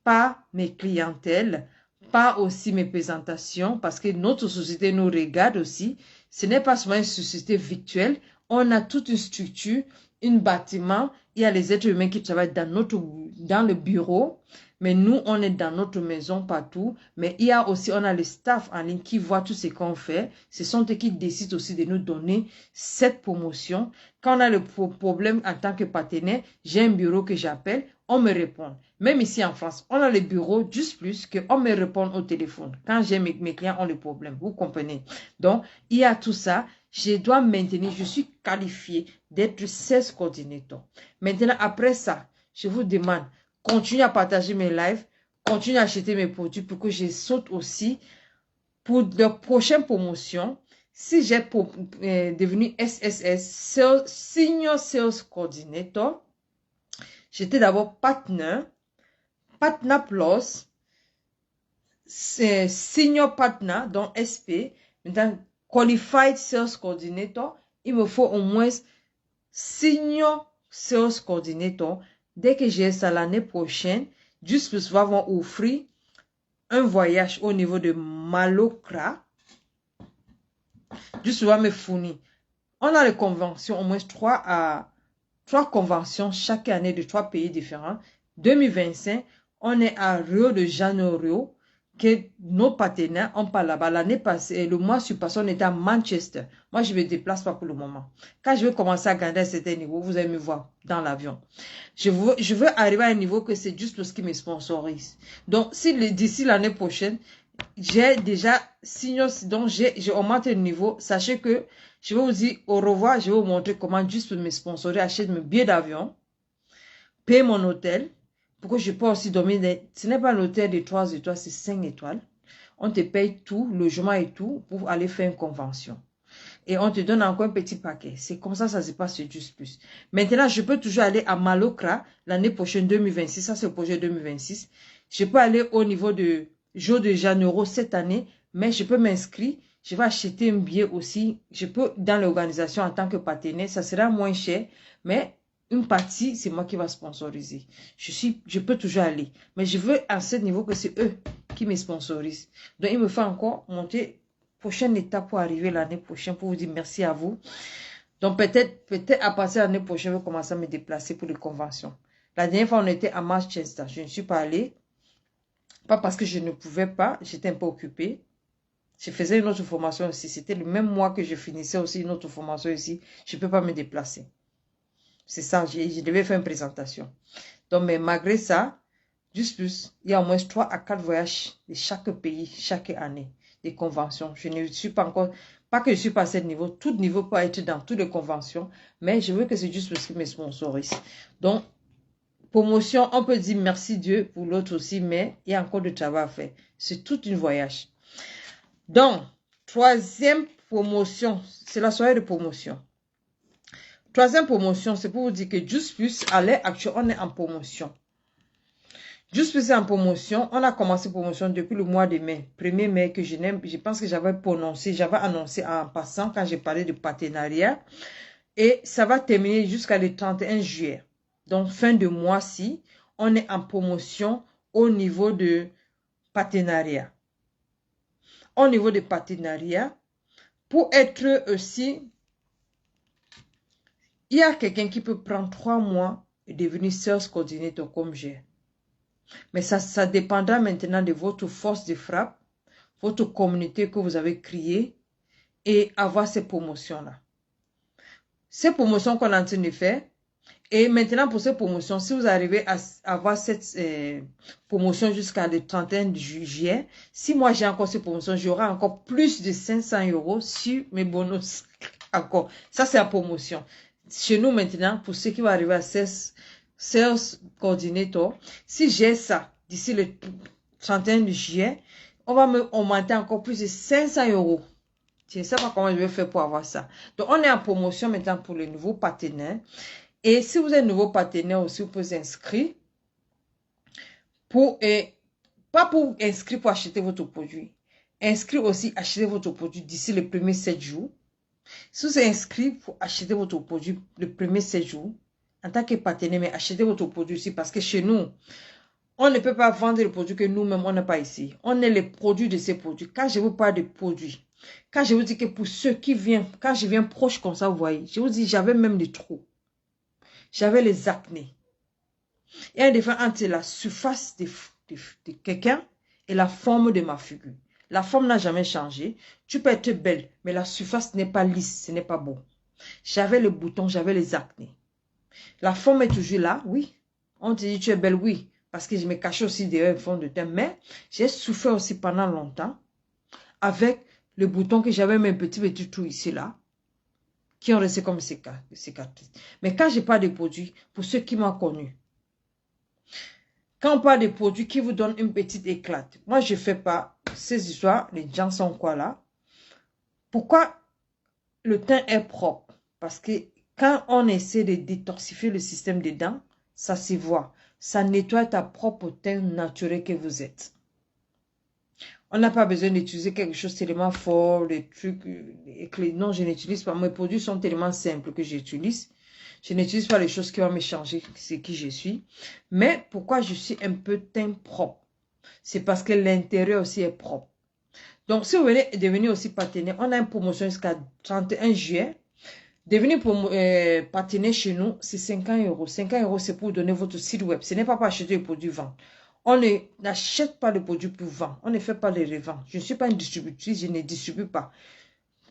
Pas mes clientèles, pas aussi mes présentations, parce que notre société nous regarde aussi. Ce n'est pas seulement une société virtuelle, on a toute une structure, un bâtiment, il y a les êtres humains qui travaillent dans le bureau, mais nous, on est dans notre maison partout, mais il y a aussi, on a le staff en ligne qui voit tout ce qu'on fait. Ce sont eux qui décident aussi de nous donner cette promotion. Quand on a le problème en tant que partenaire, j'ai un bureau que j'appelle, on me répond. Même ici en France, on a le bureau juste plus qu'on me répond au téléphone. Quand j'ai mes clients ont le problème, vous comprenez. Donc, il y a tout ça. Je dois maintenir, je suis qualifiée d'être 16 coordinateurs. Maintenant, après ça, je vous demande, continuez à partager mes lives, continuez à acheter mes produits pour que je saute aussi pour de prochaines promotions. Si j'ai devenu SSS, Senior Sales Coordinator, j'étais d'abord Partner Plus, Senior Partner, donc SP, maintenant Qualified Sales Coordinator, il me faut au moins Senior Sales Coordinator. Dès que j'ai ça l'année prochaine, Just Plus va offrir un voyage au niveau de Malokra. Just va me fournir. On a les conventions, au moins 3 conventions chaque année de 3 pays différents. 2025, on est à Rio de Janeiro, que nos partenaires, on parle là-bas. L'année passée, le mois passé, on était à Manchester. Moi, je ne me déplace pas pour le moment. Quand je vais commencer à gagner à certains niveaux, vous allez me voir dans l'avion. Je veux arriver à un niveau que c'est juste ce qui me sponsorise. Donc, si d'ici l'année prochaine, j'ai déjà signé, donc j'ai augmenté le niveau, sachez que je vais vous dire au revoir, je vais vous montrer comment juste me sponsoriser, acheter mes billets d'avion, payer mon hôtel, pour que je puisse aussi dormir. Ce n'est pas l'hôtel de 3 étoiles, c'est 5 étoiles. On te paye tout, logement et tout, pour aller faire une convention. Et on te donne encore un petit paquet. C'est comme ça se passe sur Just Plus. Maintenant, je peux toujours aller à Malokra l'année prochaine, 2026. Ça, c'est le projet 2026. Je peux aller au niveau de Rio de Janeiro cette année, mais je peux m'inscrire. Je vais acheter un billet aussi. Je peux, dans l'organisation en tant que partenaire, ça sera moins cher, mais une partie, c'est moi qui va sponsoriser. Je peux toujours aller. Mais je veux à ce niveau que c'est eux qui me sponsorisent. Donc, il me faut encore monter prochaine étape pour arriver l'année prochaine pour vous dire merci à vous. Donc, peut-être à partir de l'année prochaine, je vais commencer à me déplacer pour les conventions. La dernière fois, on était à Manchester. Je ne suis pas allée. Pas parce que je ne pouvais pas. J'étais un peu occupée. Je faisais une autre formation aussi. C'était le même mois que je finissais aussi une autre formation ici. Je ne peux pas me déplacer. C'est ça, je devais faire une présentation. Donc, mais malgré ça, juste plus, il y a au moins 3 à 4 voyages de chaque pays, chaque année, des conventions. Je ne suis pas encore, pas que je suis pas à ce niveau, tout niveau peut être dans toutes les conventions, mais je veux que c'est juste parce que mes sponsorisent. Donc, promotion, on peut dire merci Dieu pour l'autre aussi, mais il y a encore du travail à faire. C'est tout un voyage. Donc, troisième promotion, c'est la soirée de promotion. Troisième promotion, c'est pour vous dire que Juice Plus, à l'heure actuelle, on est en promotion. Juice Plus est en promotion. On a commencé promotion depuis le mois de mai. 1er mai que je pense que j'avais annoncé en passant quand j'ai parlé de partenariat. Et ça va terminer jusqu'à le 31 juillet. Donc, fin de mois-ci, on est en promotion au niveau de partenariat. Au niveau de partenariat, pour être aussi, il y a quelqu'un qui peut prendre 3 mois et devenir sales coordinator comme j'ai. Mais ça dépendra maintenant de votre force de frappe, votre communauté que vous avez créée et avoir ces promotions-là. Ces promotions qu'on est en train de faire, et maintenant pour ces promotions, si vous arrivez à avoir cette promotion jusqu'à le 31 juillet, si moi j'ai encore ces promotions, j'aurai encore plus de 500 € sur mes bonus. Encore. Ça, c'est la promotion. Chez nous maintenant, pour ceux qui vont arriver à Sales Coordinator, si j'ai ça d'ici le 31 juillet, on va me augmenter encore plus de 500 €. Je ne sais pas comment je vais faire pour avoir ça. Donc, on est en promotion maintenant pour les nouveaux partenaires. Et si vous êtes nouveau partenaire aussi, vous pouvez vous inscrire pas pour inscrire pour acheter votre produit. Inscrire aussi acheter votre produit d'ici les premiers 7 jours. Si vous êtes inscrit pour acheter votre produit le premier 7 jours, en tant que partenaire, mais achetez votre produit aussi parce que chez nous, on ne peut pas vendre le produit que nous-mêmes, on n'a pas ici. On est les produits de ces produits. Quand je vous parle de produits, quand je vous dis que pour ceux qui viennent, quand je viens proche comme ça, vous voyez, je vous dis, j'avais même des trous. J'avais les acnés. Il y a une différence entre la surface de quelqu'un et la forme de ma figure. La forme n'a jamais changé. Tu peux être belle, mais la surface n'est pas lisse, ce n'est pas beau. J'avais le bouton, j'avais les acnés. La forme est toujours là, oui. On te dit tu es belle, oui. Parce que je me cachais aussi derrière le fond de teint. Mais j'ai souffert aussi pendant longtemps avec le bouton que j'avais mes petits trous ici, là, qui ont resté comme cicatrices. Mais quand je parle de produits, pour ceux qui m'ont connu, quand on parle de produits qui vous donnent une petite éclate, moi je ne fais pas ces histoires, les gens sont quoi là? Pourquoi le teint est propre? Parce que quand on essaie de détoxifier le système des dents, ça se voit. Ça nettoie ta propre teint naturel que vous êtes. On n'a pas besoin d'utiliser quelque chose tellement fort, des trucs. Non, je n'utilise pas. Mes produits sont tellement simples que j'utilise. Je n'utilise pas les choses qui vont me changer ce qui je suis. Mais pourquoi je suis un peu teint propre? C'est parce que l'intérieur aussi est propre. Donc, si vous venez devenir aussi partenaire, on a une promotion jusqu'à 31 juillet. Devenir partenaire chez nous, c'est 50 €. 50 €, c'est pour donner votre site web. Ce n'est pas pour acheter les produits vendre. On n'achète pas les produits pour vendre. On ne fait pas les reventes. Je ne suis pas une distributrice, je ne distribue pas.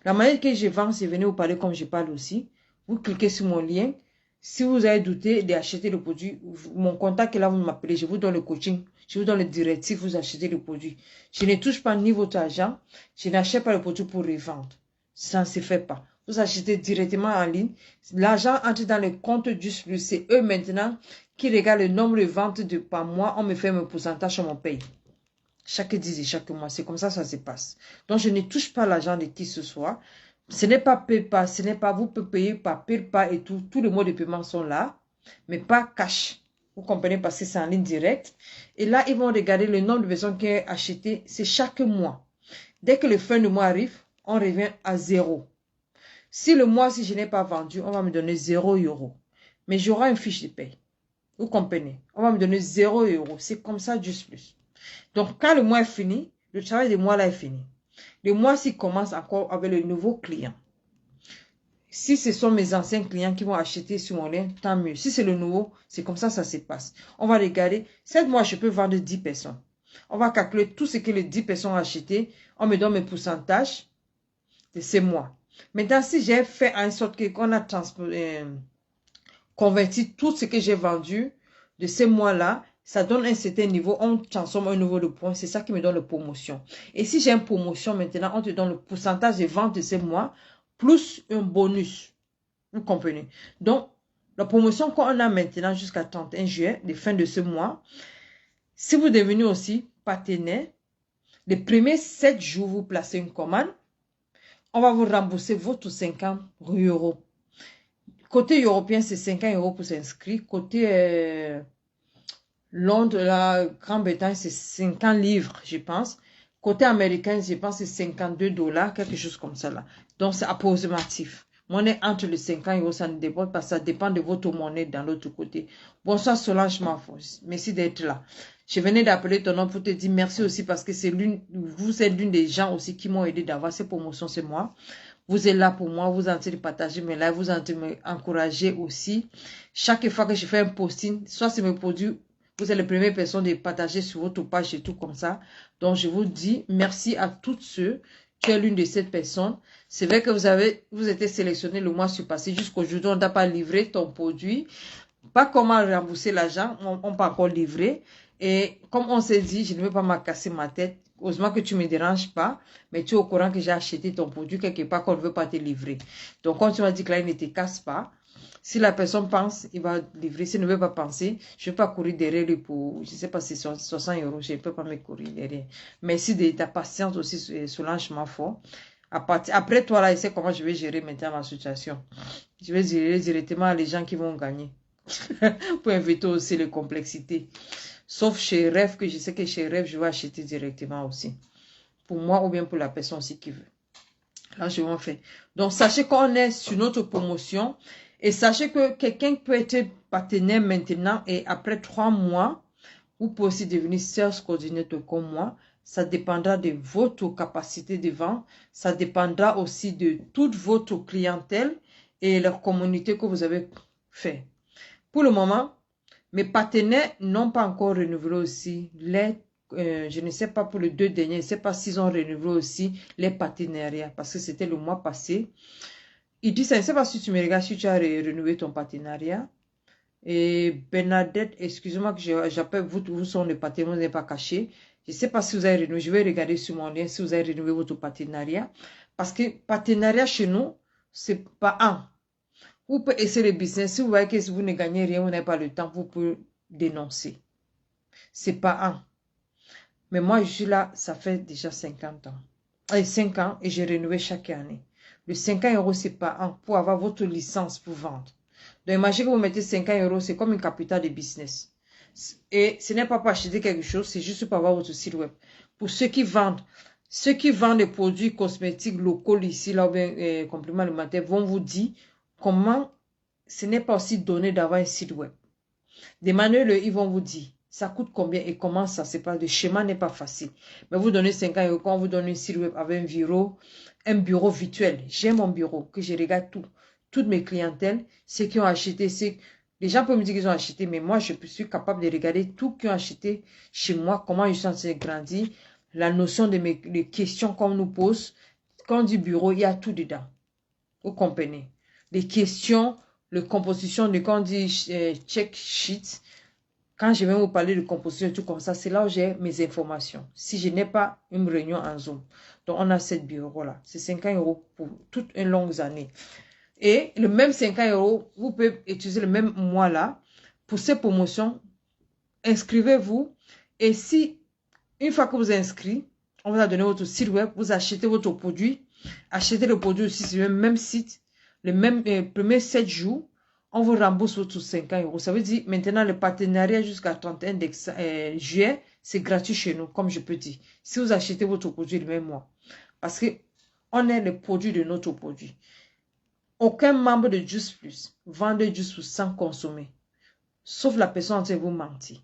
La manière que je vends, c'est venir vous parler comme je parle aussi. Vous cliquez sur mon lien. Si vous avez douté d'acheter le produit, mon contact est là, vous m'appelez. Je vous donne le coaching. Je vous donne le directif, vous achetez le produit. Je ne touche pas ni votre argent. Je n'achète pas le produit pour revendre. Ça ne se fait pas. Vous achetez directement en ligne. L'argent entre dans le compte du plus. C'est eux maintenant qui regardent le nombre de ventes par mois. On me fait mon pourcentage, on me paye. Chaque 10 et chaque mois. C'est comme ça ça se passe. Donc, je ne touche pas l'argent de qui que ce soit. Ce n'est pas PayPal. Ce n'est pas vous pouvez payer par PayPal et tout. Tous les modes de paiement sont là. Mais pas cash. Vous comprenez parce que c'est en ligne directe. Et là, ils vont regarder le nombre de personnes qui ont acheté. C'est chaque mois. Dès que le fin de mois arrive, on revient à 0. Si le mois, si je n'ai pas vendu, on va me donner 0 €. Mais j'aurai une fiche de paye. Vous comprenez? On va me donner 0 €. C'est comme ça, juste plus. Donc, quand le mois est fini, le travail du mois là est fini. Le mois, s'il commence encore avec le nouveau client. Si ce sont mes anciens clients qui vont acheter sur mon lien, tant mieux. Si c'est le nouveau, c'est comme ça, ça se passe. On va regarder. 7 mois, je peux vendre 10 personnes. On va calculer tout ce que les 10 personnes ont acheté. On me donne mes pourcentages de ces mois. Maintenant, si j'ai fait en sorte qu'on a converti tout ce que j'ai vendu de ces mois-là, ça donne un certain niveau, on transforme un niveau de points, c'est ça qui me donne la promotion. Et si j'ai une promotion maintenant, on te donne le pourcentage de vente de ces mois, plus un bonus. Vous comprenez? Donc, la promotion qu'on a maintenant jusqu'à 31 juillet, de fin de ce mois, si vous devenez aussi partenaire, les premiers 7 jours, vous placez une commande, on va vous rembourser votre 50 euros. Côté européen, c'est 50 euros pour s'inscrire. Côté Londres, la Grande-Bretagne, c'est 50 livres, je pense. Côté américain, je pense que c'est 52 $, quelque chose comme ça là. Donc, c'est approximatif. Monnaie entre les 50 euros, ça ne dépend pas, ça dépend de votre monnaie dans l'autre côté. Bonsoir Solange Mafos, merci d'être là. Je venais d'appeler ton nom pour te dire merci aussi parce que vous êtes l'une des gens aussi qui m'ont aidé d'avoir ces promotions, c'est moi. Vous êtes là pour moi, vous êtes en train de partager mes lives, vous êtes en train de m'encourager aussi. Chaque fois que je fais un posting, soit c'est mes produits, vous êtes les premières personnes de partager sur votre page et tout comme ça. Donc, je vous dis merci à toutes ceux qui est l'une de ces personnes. C'est vrai que vous êtes sélectionné le mois passé. Jusqu'aujourd'hui, on n'a pas livré ton produit. Pas comment rembourser l'argent, on n'a pas encore livré. Et comme on s'est dit, je ne veux pas me casser ma tête. Heureusement que tu ne me déranges pas, mais tu es au courant que j'ai acheté ton produit quelque part qu'on ne veut pas te livrer. Donc, quand tu m'as dit que là, il ne te casse pas, si la personne pense, il va livrer. S'il ne veut pas penser, je ne vais pas courir derrière lui pour, je ne sais pas si c'est 60 euros, je ne peux pas me courir derrière. Merci de ta patience aussi, Solange Mafo. Après toi, là, je sais comment je vais gérer maintenant ma situation. Je vais gérer directement les gens qui vont gagner. Pour éviter aussi les complexités. Sauf chez Rêve, que je sais que chez Rêve, je vais acheter directement aussi. Pour moi ou bien pour la personne aussi qui veut. Là, je vais en faire. Donc, sachez qu'on est sur notre promotion. Et sachez que quelqu'un peut être partenaire maintenant et après 3 mois, vous pouvez aussi devenir sales coordinator comme moi. Ça dépendra de votre capacité de vente. Ça dépendra aussi de toute votre clientèle et leur communauté que vous avez fait. Pour le moment, mes partenaires n'ont pas encore renouvelé aussi je ne sais pas pour les 2 derniers, je ne sais pas s'ils ont renouvelé aussi les partenariats parce que c'était le mois passé. Il dit ça, je ne sais pas si tu me regardes, si tu as renouvelé ton partenariat. Et Bernadette, excusez-moi que j'appelle, vous sont les partenaires, vous n'êtes pas caché. Je ne sais pas si vous avez renouvelé, je vais regarder sur mon lien si vous avez renouvelé votre partenariat. Parce que partenariat chez nous, c'est pas un. Vous pouvez essayer le business. Si vous voyez que si vous ne gagnez rien, vous n'avez pas le temps, vous pouvez dénoncer. C'est pas un. Mais moi, je suis là, ça fait déjà 50 ans. 5 ans et j'ai renouvelé chaque année. Le 50 euros, c'est pas un pour avoir votre licence pour vendre. Donc, imaginez que vous mettez 50 euros, c'est comme une capitale de business. Et ce n'est pas pour acheter quelque chose, c'est juste pour avoir votre site web. Pour ceux qui vendent des produits cosmétiques locaux ici, là, ou bien compléments alimentaires, vont vous dire comment ce n'est pas aussi donné d'avoir un site web. Demandez-le, ils vont vous dire. Ça coûte combien et comment ça se passe. Le schéma n'est pas facile. Mais vous donnez 50 euros, quand vous donnez un site web avec un bureau virtuel. J'ai mon bureau, que je regarde tout. Toutes mes clientèles, ceux qui ont acheté, les gens peuvent me dire qu'ils ont acheté, mais moi, je suis capable de regarder tout qui ont acheté chez moi, comment ils sont en train de grandir, la notion de les questions qu'on nous pose. Quand on dit bureau, il y a tout dedans. Vous comprenez? Les questions, la composition de quand on dit check sheet. Quand je vais vous parler de composition et tout comme ça, c'est là où j'ai mes informations. Si je n'ai pas une réunion en Zoom. Donc, on a 7 bureaux là. C'est 50 euros pour toute une longue année. Et le même 50 euros, vous pouvez utiliser le même mois là. Pour ces promotions, inscrivez-vous. Et si, une fois que vous êtes inscrit, on vous a donné votre site web, vous achetez votre produit. Achetez le produit aussi sur le même site, les mêmes premiers 7 jours. On vous rembourse votre 50 euros. Ça veut dire maintenant le partenariat jusqu'à 31 juillet, c'est gratuit chez nous, comme je peux dire. Si vous achetez votre produit le même mois. Parce que on est le produit de notre produit. Aucun membre de Juice Plus vend de Juice Plus sans consommer. Sauf la personne en train de vous mentir.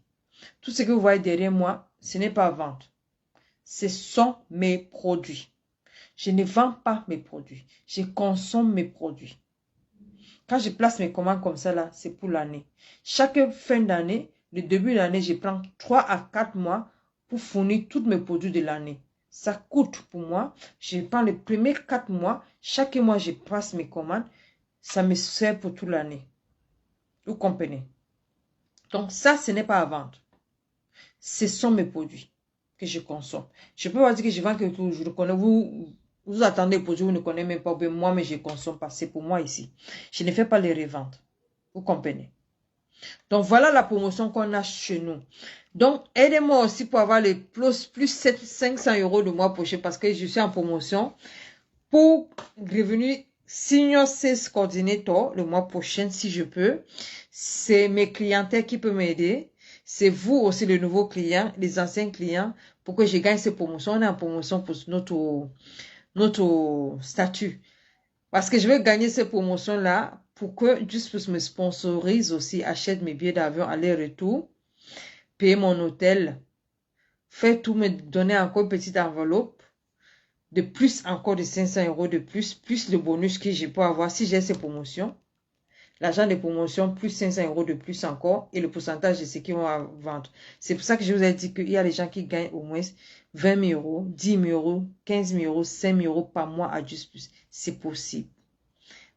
Tout ce que vous voyez derrière moi, ce n'est pas vendre. Ce sont mes produits. Je ne vends pas mes produits. Je consomme mes produits. Quand je place mes commandes comme ça, là, c'est pour l'année. Chaque fin d'année, le début de l'année, je prends 3 à 4 mois pour fournir tous mes produits de l'année. Ça coûte pour moi. Je prends les premiers 4 mois. Chaque mois, je passe mes commandes. Ça me sert pour toute l'année. Vous comprenez? Donc ça, ce n'est pas à vendre. Ce sont mes produits que je consomme. Je peux pas dire que je vends quelque chose, je le connais. Vous attendez les produits, vous ne connaissez même pas. Moi, mais je consomme pas. C'est pour moi ici. Je ne fais pas les reventes. Vous comprenez? Donc voilà la promotion qu'on a chez nous. Donc aidez-moi aussi pour avoir les plus 500 € le mois prochain parce que je suis en promotion pour revenir Senior Sales Coordinator le mois prochain si je peux. C'est mes clientèles qui peuvent m'aider. C'est vous aussi les nouveaux clients, les anciens clients pour que je gagne ces promotions. On est en promotion pour notre statut. Parce que je veux gagner ces promotions-là pour que Just me sponsorise aussi, achète mes billets d'avion aller-retour, payer mon hôtel, faire tout, me donner encore une petite enveloppe, de plus encore de 500 € de plus le bonus que je peux avoir si j'ai ces promotions. L'argent des promotions, plus 500 € de plus encore, et le pourcentage de ce qu'ils vont vendre. C'est pour ça que je vous ai dit qu'il y a des gens qui gagnent au moins 20 000 €, 10 000 €, 15 000 €, 5 000 € par mois à Just Plus. C'est possible.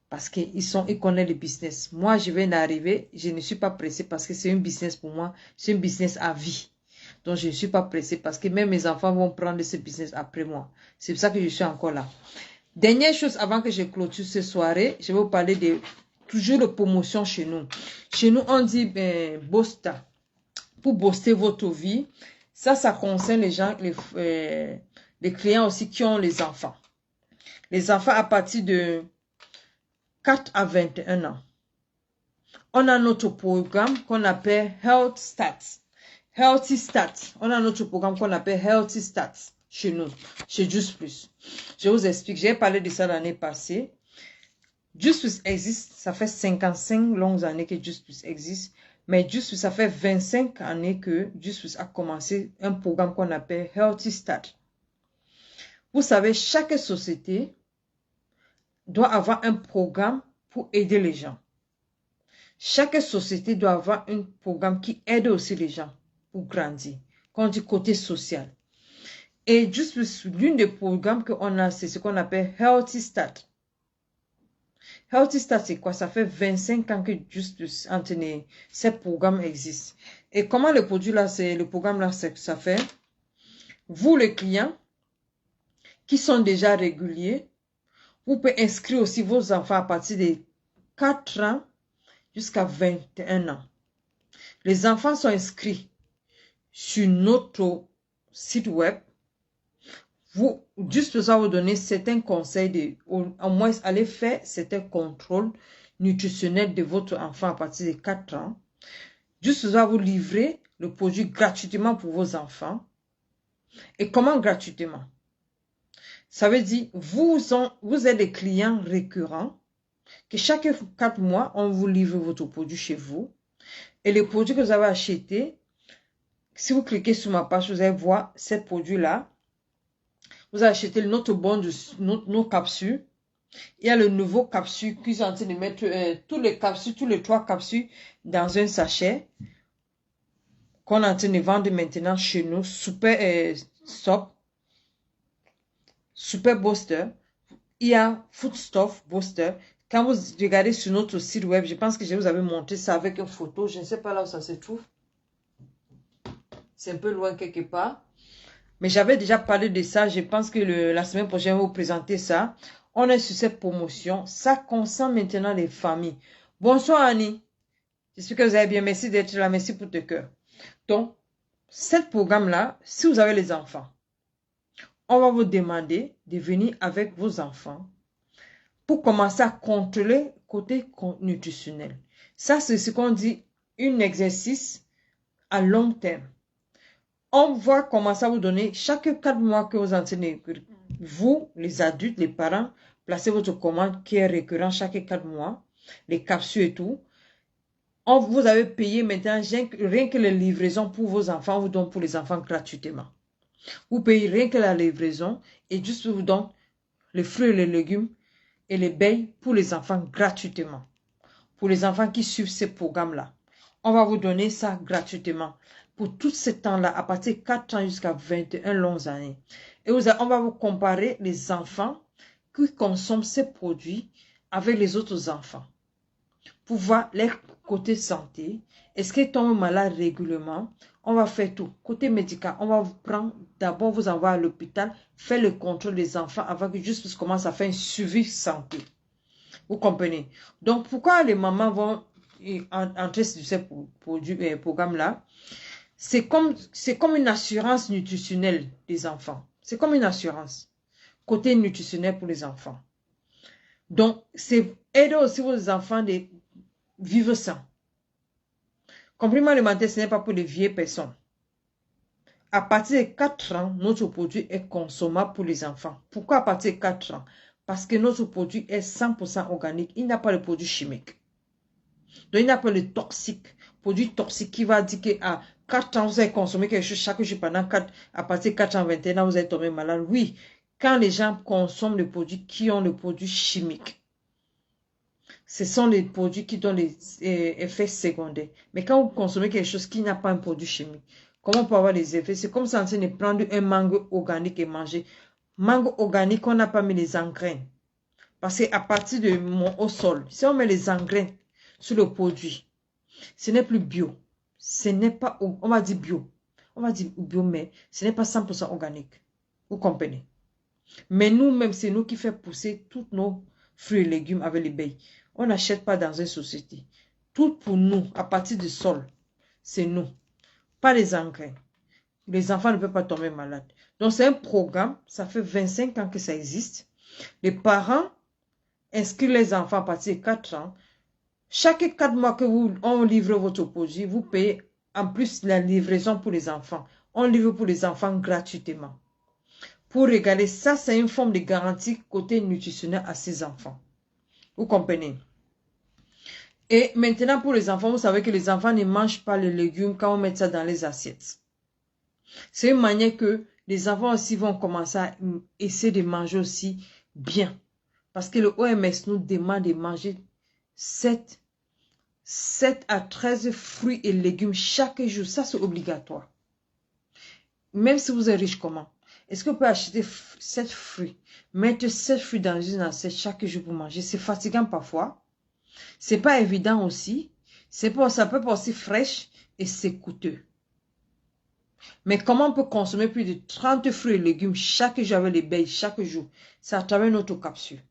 Parce ils connaissent le business. Moi, je viens d'arriver, je ne suis pas pressée parce que c'est un business pour moi, c'est un business à vie. Donc, je ne suis pas pressée parce que même mes enfants vont prendre ce business après moi. C'est pour ça que je suis encore là. Dernière chose avant que je clôture cette soirée, je vais vous parler de toujours de promotion chez nous. Chez nous, on dit Bosta. Pour booster votre vie. Ça concerne les gens, les clients aussi qui ont les enfants. Les enfants à partir de 4 à 21 ans. On a notre programme qu'on appelle Health Stats. Healthy Stats. On a notre programme qu'on appelle Healthy Stats chez nous, chez Just Plus. Je vous explique, j'ai parlé de ça l'année passée. Just Plus existe, ça fait 55 longues années que Just Plus existe, mais Just Plus, ça fait 25 années que Just Plus a commencé un programme qu'on appelle Healthy Stats. Vous savez, chaque société doit avoir un programme pour aider les gens. Chaque société doit avoir un programme qui aide aussi les gens pour grandir. Quand on dit côté social. Et juste l'une des programmes qu'on a, c'est ce qu'on appelle Healthy Start. Healthy Start, c'est quoi? Ça fait 25 ans que juste ce programme existe. Et comment le produit là, c'est le programme là, ça fait? Vous, les clients, qui sont déjà réguliers, vous pouvez inscrire aussi vos enfants à partir de 4 ans jusqu'à 21 ans. Les enfants sont inscrits sur notre site web. Vous, juste ça vous donner certains conseils, au moins aller faire certains contrôles nutritionnels de votre enfant à partir de 4 ans. Juste ça vous livrer le produit gratuitement pour vos enfants. Et comment gratuitement? Ça veut dire, vous êtes des clients récurrents, que chaque 4 mois, on vous livre votre produit chez vous. Et les produits que vous avez achetés, si vous cliquez sur ma page, vous allez voir ces produits-là. Vous achetez notre bon de nos capsules. Il y a le nouveau capsule qui sont en train de mettre tous les 3 capsules dans un sachet qu'on est en train de vendre maintenant chez nous. Super Stop, Super Booster. Il y a Food Stuff Booster. Quand vous regardez sur notre site web, je pense que je vous avais montré ça avec une photo. Je ne sais pas là où ça se trouve. C'est un peu loin quelque part. Mais j'avais déjà parlé de ça. Je pense que la semaine prochaine, je vais vous présenter ça. On est sur cette promotion. Ça concerne maintenant les familles. Bonsoir Annie. J'espère que vous allez bien. Merci d'être là. Merci pour tes cœurs. Donc, ce programme-là, si vous avez les enfants, on va vous demander de venir avec vos enfants pour commencer à contrôler côté nutritionnel. Ça, c'est ce qu'on dit un exercice à long terme. On va commencer à vous donner chaque 4 mois que vous entraînez, vous, les adultes, les parents, placez votre commande qui est récurrent chaque 4 mois, les capsules et tout. Vous avez payé maintenant rien que les livraisons pour vos enfants, on vous donne pour les enfants gratuitement. Vous payez rien que la livraison et juste vous donne les fruits et les légumes et les baies pour les enfants gratuitement. Pour les enfants qui suivent ce programme-là. On va vous donner ça gratuitement. Pour tout ce temps-là, à partir de 4 ans jusqu'à 21 longues années. Et on va vous comparer les enfants qui consomment ces produits avec les autres enfants. pour voir les côtés santé. Est-ce qu'ils tombent malades régulièrement? On va faire tout. Côté médical, on va vous prendre, d'abord vous envoyer à l'hôpital, faire le contrôle des enfants avant que juste commence à faire un suivi santé. Vous comprenez? Donc, pourquoi les mamans vont entrer sur ce programme-là? C'est comme une assurance nutritionnelle des enfants. C'est comme une assurance. Côté nutritionnel pour les enfants. Donc, c'est aider aussi vos enfants de vivre sain. Complément alimentaire, ce n'est pas pour les vieilles personnes. À partir de 4 ans, notre produit est consommable pour les enfants. Pourquoi à partir de 4 ans? Parce que notre produit est 100% organique. Il n'y a pas de produit chimique. Donc, il n'y a pas de toxique. Produit toxique qui va dire qu'à 4 ans, vous avez consommé quelque chose chaque jour pendant 4, à partir de 4 ans, 21 ans, vous êtes tombé malade. Oui, quand les gens consomment des produits qui ont le produit chimique, ce sont les produits qui donnent les effets secondaires. Mais quand vous consommez quelque chose qui n'a pas un produit chimique, comment on peut avoir des effets? C'est comme si on essaie de prendre un mango organique et manger. Mango organique, on n'a pas mis les engrais. Parce qu'à partir de au sol, si on met les engrais sur le produit, ce n'est plus bio. Ce n'est pas, on va dire bio. On va dire bio, mais ce n'est pas 100% organique. Vous comprenez? Mais nous-mêmes, c'est nous qui faisons pousser tous nos fruits et légumes avec les baies. On n'achète pas dans une société. Tout pour nous, à partir du sol, c'est nous. Pas les engrais. Les enfants ne peuvent pas tomber malades. Donc, c'est un programme. Ça fait 25 ans que ça existe. Les parents inscrivent les enfants à partir de 4 ans. Chaque 4 mois que on livre votre produit, vous payez en plus la livraison pour les enfants. On livre pour les enfants gratuitement. Pour regarder, ça, c'est une forme de garantie côté nutritionnel à ces enfants. Vous comprenez? Et maintenant, pour les enfants, vous savez que les enfants ne mangent pas les légumes quand on met ça dans les assiettes. C'est une manière que les enfants aussi vont commencer à essayer de manger aussi bien. Parce que le OMS nous demande de manger 7 à 13 fruits et légumes chaque jour. Ça, c'est obligatoire. Même si vous êtes riche, comment? Est-ce que vous pouvez acheter 7 fruits? Mettre 7 fruits dans une assiette chaque jour pour manger. C'est fatigant parfois. C'est pas évident aussi. Ça peut pas aussi fraîche et c'est coûteux. Mais comment on peut consommer plus de 30 fruits et légumes chaque jour avec les baies, chaque jour? C'est à travers notre capsule.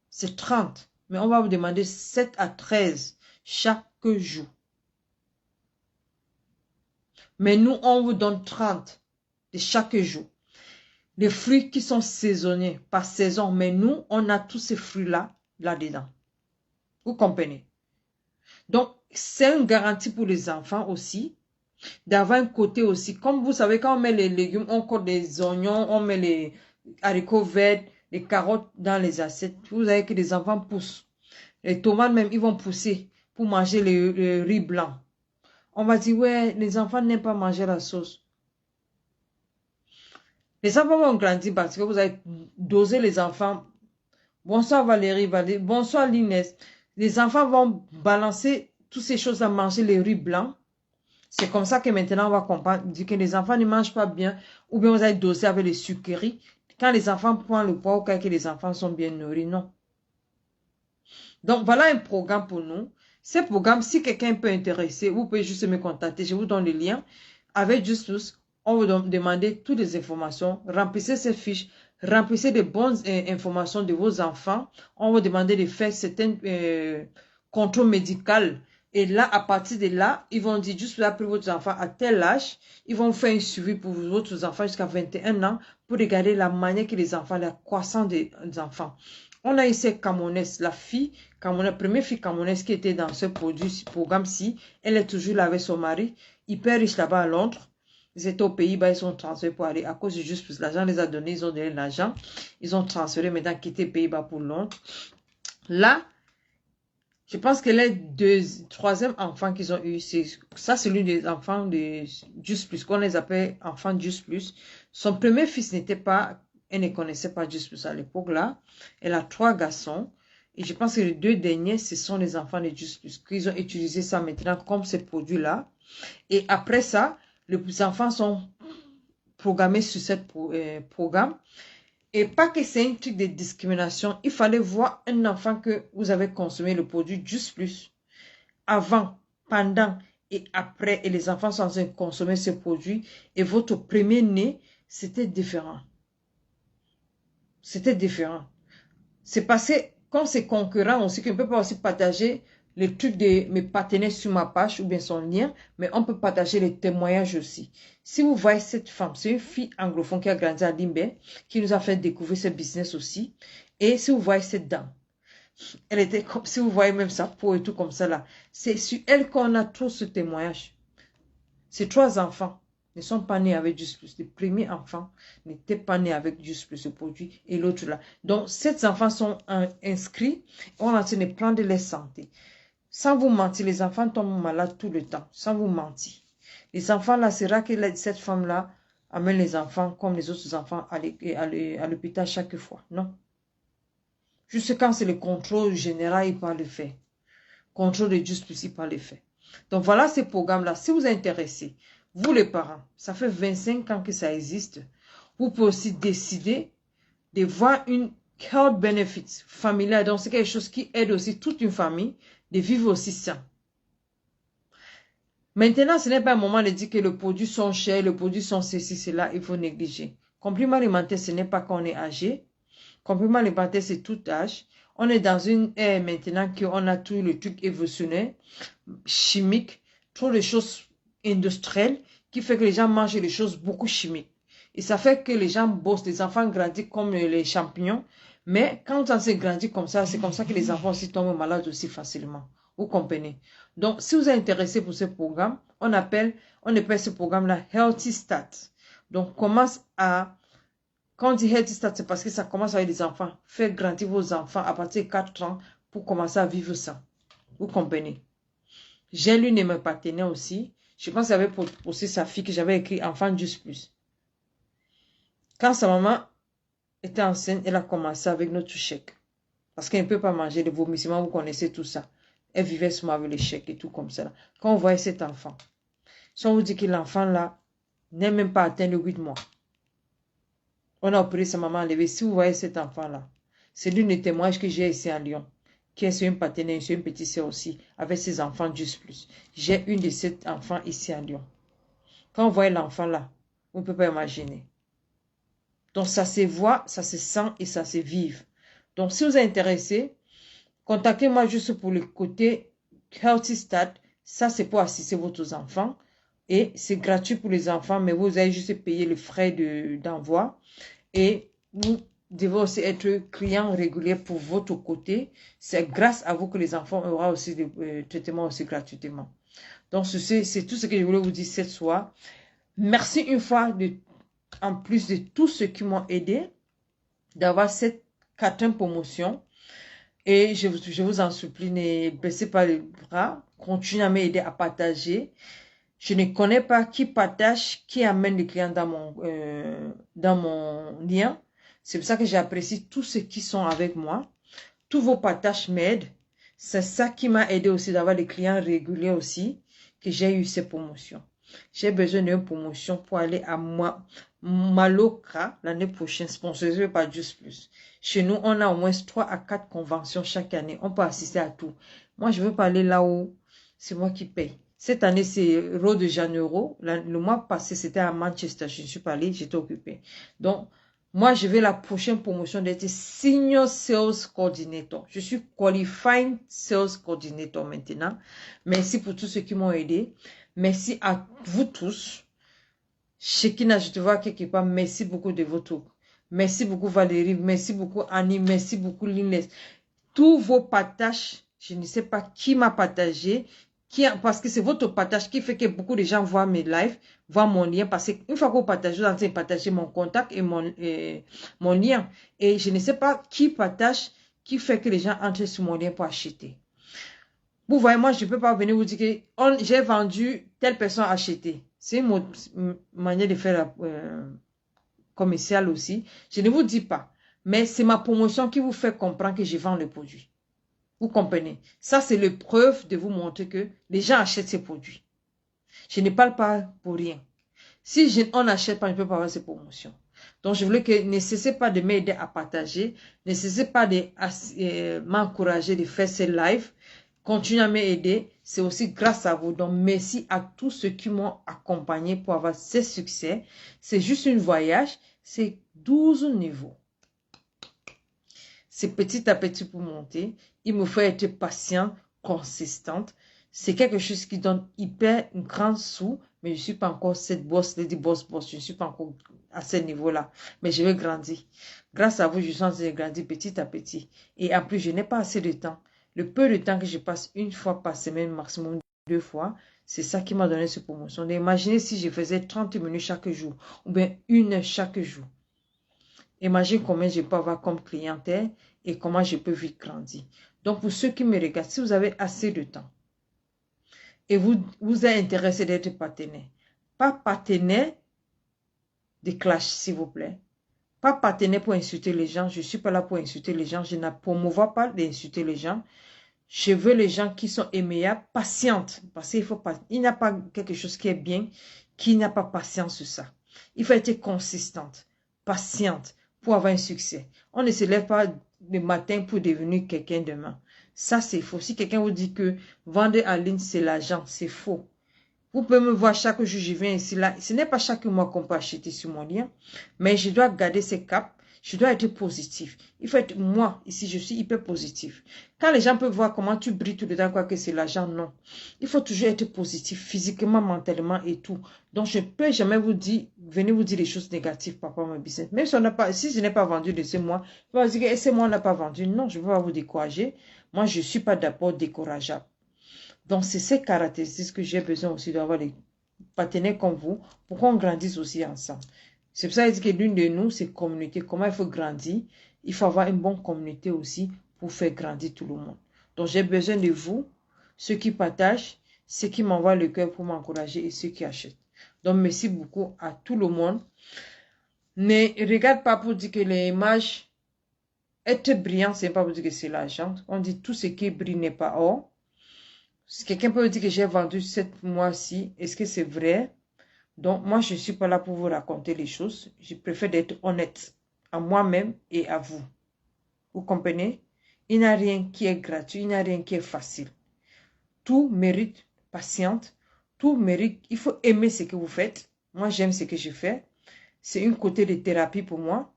C'est 30. Mais on va vous demander 7 à 13 chaque jour. Mais nous, on vous donne 30 de chaque jour. Les fruits qui sont saisonniers, par saison. Mais nous, on a tous ces fruits-là, là-dedans. Vous comprenez? Donc, c'est une garantie pour les enfants aussi, d'avoir un côté aussi. Comme vous savez, quand on met les légumes, on colle des oignons, on met les haricots verts, les carottes dans les assiettes. Vous savez que les enfants poussent. Les tomates même, ils vont pousser pour manger le riz blanc. On va dire, ouais, les enfants n'aiment pas manger la sauce. Les enfants vont grandir parce que vous avez dosé les enfants. Bonsoir Valérie, bonsoir Linès. Les enfants vont balancer toutes ces choses à manger les riz blancs. C'est comme ça que maintenant on va comprendre, dire que les enfants ne mangent pas bien, ou bien vous allez doser avec les sucreries. Quand les enfants prennent le poids, ou quand les enfants sont bien nourris, non. Donc voilà un programme pour nous. Ce programme, si quelqu'un peut intéresser, vous pouvez juste me contacter. Je vous donne le lien. Avec Justus, on vous demander toutes les informations. Remplissez ces fiches. Remplissez des bonnes informations de vos enfants. On va demander de faire certains contrôles médicaux. Et là, à partir de là, ils vont dire juste là pour votre enfant à tel âge, ils vont faire un suivi pour votre enfant jusqu'à 21 ans pour regarder la manière que les enfants, la croissance des enfants. On a ici Camonès, la première fille Camonès qui était dans ce programme-ci. Elle est toujours là avec son mari, hyper riche là-bas à Londres. Ils étaient aux Pays-Bas, ils sont transférés pour aller, à cause de juste plus l'argent les a donné, ils ont donné l'argent. Ils ont transféré maintenant, quitté les Pays-Bas pour Londres. Là, je pense que les troisième enfant qu'ils ont eu, c'est celui des enfants de Just Plus, qu'on les appelle enfants Just Plus. Son premier fils n'était pas, elle ne connaissait pas Just Plus à l'époque là. Elle a 3 garçons. Et je pense que les 2 derniers, ce sont les enfants de Just Plus. Qu'ils ont utilisé ça maintenant comme ces produits-là. Et après ça, les enfants sont programmés sur ce programme. Et pas que c'est un truc de discrimination. Il fallait voir un enfant que vous avez consommé le produit Juste Plus avant, pendant et après. Et les enfants sont en train de consommer ce produit. Et votre premier-né, c'était différent. C'était différent. C'est passé, comme c'est concurrent aussi, qu'on ne peut pas aussi partager les trucs de mes partenaires sur ma page ou bien son lien, mais on peut partager les témoignages aussi. Si vous voyez cette femme, c'est une fille anglophone qui a grandi à Limbe, qui nous a fait découvrir ce business aussi. Et si vous voyez cette dame, elle était comme, si vous voyez même sa peau et tout comme ça là, c'est sur elle qu'on a tout ce témoignage. Ces 3 enfants ne sont pas nés avec Just Plus. Le premier enfant n'était pas né avec Just Plus, ce produit, et l'autre là. Donc, 7 enfants sont inscrits. On a en train de prendre leur santé. Sans vous mentir, les enfants tombent malades tout le temps. Sans vous mentir. Les enfants là, c'est rare que cette femme-là amène les enfants comme les autres enfants à l'hôpital chaque fois. Non. Juste quand c'est le contrôle général, il peut le faire. Contrôle de Just Plus, il peut le faire. Donc, voilà ces programmes-là. Si vous êtes intéressés, vous les parents, ça fait 25 ans que ça existe. Vous pouvez aussi décider de voir une health benefits familiale. Donc, c'est quelque chose qui aide aussi toute une famille de vivre aussi sain. Maintenant, ce n'est pas un moment de dire que les produits sont chers, les produits sont ceci, cela, il faut négliger. Complément alimentaire, ce n'est pas quand on est âgé. Complément alimentaire, c'est tout âge. On est dans une ère maintenant qu'on a tout le truc évolutionnaire, chimique, trop de choses industrielles qui fait que les gens mangent des choses beaucoup chimiques. Et ça fait que les gens bossent, les enfants grandissent comme les champignons. Mais quand on s'est grandi comme ça, c'est comme ça que les enfants aussi tombent malades aussi facilement. Vous comprenez? Donc, si vous êtes intéressé pour ce programme, on appelle ce programme-là Healthy Start. Donc, commence à... Quand on dit Healthy Start, c'est parce que ça commence avec les enfants. Faites grandir vos enfants à partir de 4 ans pour commencer à vivre ça. Vous comprenez? J'ai l'une de mes partenaires aussi. Je pense qu'elle avait posté sa fille que j'avais écrit Enfant Juste Plus. Quand sa maman était enceinte, elle a commencé avec notre chèque. Parce qu'elle ne peut pas manger les vomissements, vous connaissez tout ça. Elle vivait seulement avec les chèques et tout comme ça. Quand on voyait cet enfant, si on vous dit que l'enfant là n'est même pas atteint les 8 mois. On a opéré sa maman enlevée. Si vous voyez cet enfant là, c'est l'une des témoignages que j'ai ici à Lyon. Qui est sur une partenaire, sur une petite sœur aussi, avec ses enfants Juste Plus. J'ai une de ces enfants ici à Lyon. Quand on voit l'enfant là, on ne peut pas imaginer. Donc ça se voit, ça se sent et ça se vive. Donc si vous êtes intéressé, contactez-moi juste pour le côté Healthy Start. Ça c'est pour assister vos enfants. Et c'est gratuit pour les enfants, mais vous allez juste payer le frais d'envoi. Et vous devez aussi être client régulier pour votre côté. C'est grâce à vous que les enfants auront aussi des traitements aussi gratuitement. Donc, c'est tout ce que je voulais vous dire cette soir. Merci une fois, en plus de tous ceux qui m'ont aidé, d'avoir cette 4e promotion. Et je vous en supplie, ne baissez pas les bras. Continuez à m'aider à partager. Je ne connais pas qui partage, qui amène les clients dans mon lien. C'est pour ça que j'apprécie tous ceux qui sont avec moi. Tous vos partages m'aident. C'est ça qui m'a aidé aussi d'avoir des clients réguliers aussi, que j'ai eu ces promotions. J'ai besoin d'une promotion pour aller à Maloka l'année prochaine, sponsorisé par Just Plus. Chez nous, on a au moins 3 à 4 conventions chaque année. On peut assister à tout. Moi, je veux pas aller là où c'est moi qui paye. Cette année, c'est Rio de Janeiro. Le mois passé, c'était à Manchester. Je ne suis pas allée, j'étais occupée. Donc, moi, je vais la prochaine promotion d'être Senior Sales Coordinator. Je suis Qualified Sales Coordinator maintenant. Merci pour tous ceux qui m'ont aidé. Merci à vous tous. Shekina, je te vois quelque part. Merci beaucoup de votre. Merci beaucoup Valérie. Merci beaucoup Annie. Merci beaucoup Lynn. Tous vos partages, je ne sais pas qui m'a partagé. Parce que c'est votre partage qui fait que beaucoup de gens voient mes lives, voient mon lien. Parce qu'une fois que vous partagez, vous allez partager mon contact et mon lien. Et je ne sais pas qui partage, qui fait que les gens entrent sur mon lien pour acheter. Vous voyez, moi, je ne peux pas venir vous dire que j'ai vendu, telle personne a acheté. C'est une manière de faire commercial aussi. Je ne vous dis pas. Mais c'est ma promotion qui vous fait comprendre que je vends le produit. Vous comprenez? Ça, c'est le preuve de vous montrer que les gens achètent ces produits. Je ne parle pas pour rien. Si on n'achète pas, je ne peux pas avoir ces promotions. Donc, je voulais que ne cessez pas de m'aider à partager, ne cessez pas de m'encourager de faire ces lives. Continuez à m'aider, c'est aussi grâce à vous. Donc, merci à tous ceux qui m'ont accompagné pour avoir ces succès. C'est juste un voyage, c'est 12 niveaux. C'est petit à petit pour monter. Il me faut être patient, consistante. C'est quelque chose qui donne hyper une grande sous, mais je ne suis pas encore cette boss, lady boss. Je ne suis pas encore à ce niveau-là. Mais je vais grandir. Grâce à vous, je suis en train de grandir petit à petit. Et en plus, je n'ai pas assez de temps. Le peu de temps que je passe une fois par semaine, maximum 2 fois, c'est ça qui m'a donné cette promotion. Imaginez si je faisais 30 minutes chaque jour, ou bien 1 heure chaque jour. Imagine combien je peux avoir comme clientèle et comment je peux vite grandir. Donc, pour ceux qui me regardent, si vous avez assez de temps et vous êtes intéressé d'être partenaire, pas partenaire de clash, s'il vous plaît. Pas partenaire pour insulter les gens. Je ne suis pas là pour insulter les gens. Je ne promouvois pas d'insulter les gens. Je veux les gens qui sont aimables, patientes. Parce qu'il n'y a pas quelque chose qui est bien, qui n'a pas patience sur ça. Il faut être consistante, patiente pour avoir un succès. On ne se lève pas le matin pour devenir quelqu'un demain. Ça, c'est faux. Si quelqu'un vous dit que vendre en ligne, c'est l'argent, c'est faux. Vous pouvez me voir chaque jour, je viens ici, là. Ce n'est pas chaque mois qu'on peut acheter sur mon lien, mais je dois garder ces caps. Je dois être positif. Il faut être moi, ici, je suis hyper positif. Quand les gens peuvent voir comment tu brilles tout le temps, quoi que c'est l'argent, non. Il faut toujours être positif, physiquement, mentalement et tout. Donc, je ne peux jamais vous dire, venez vous dire des choses négatives par rapport à mon business. Même si je n'ai pas vendu de ce mois, vous allez dire que ce mois n'a pas vendu. Non, je ne veux pas vous décourager. Moi, je ne suis pas d'abord décourageable. Donc, c'est ces caractéristiques que j'ai besoin aussi d'avoir des partenaires comme vous pour qu'on grandisse aussi ensemble. C'est pour ça que l'une de nous, c'est communauté. Comment il faut grandir? Il faut avoir une bonne communauté aussi pour faire grandir tout le monde. Donc, j'ai besoin de vous, ceux qui partagent, ceux qui m'envoient le cœur pour m'encourager et ceux qui achètent. Donc, merci beaucoup à tout le monde. Ne regarde pas pour dire que les images, être brillant, c'est pas pour dire que c'est l'argent. On dit tout ce qui brille n'est pas or. Si quelqu'un peut me dire que j'ai vendu 7 mois-ci, est-ce que c'est vrai? Donc, moi, je ne suis pas là pour vous raconter les choses. Je préfère d'être honnête à moi-même et à vous. Vous comprenez? Il n'y a rien qui est gratuit, il n'y a rien qui est facile. Tout mérite patience, tout mérite, il faut aimer ce que vous faites. Moi, j'aime ce que je fais. C'est une côté de thérapie pour moi.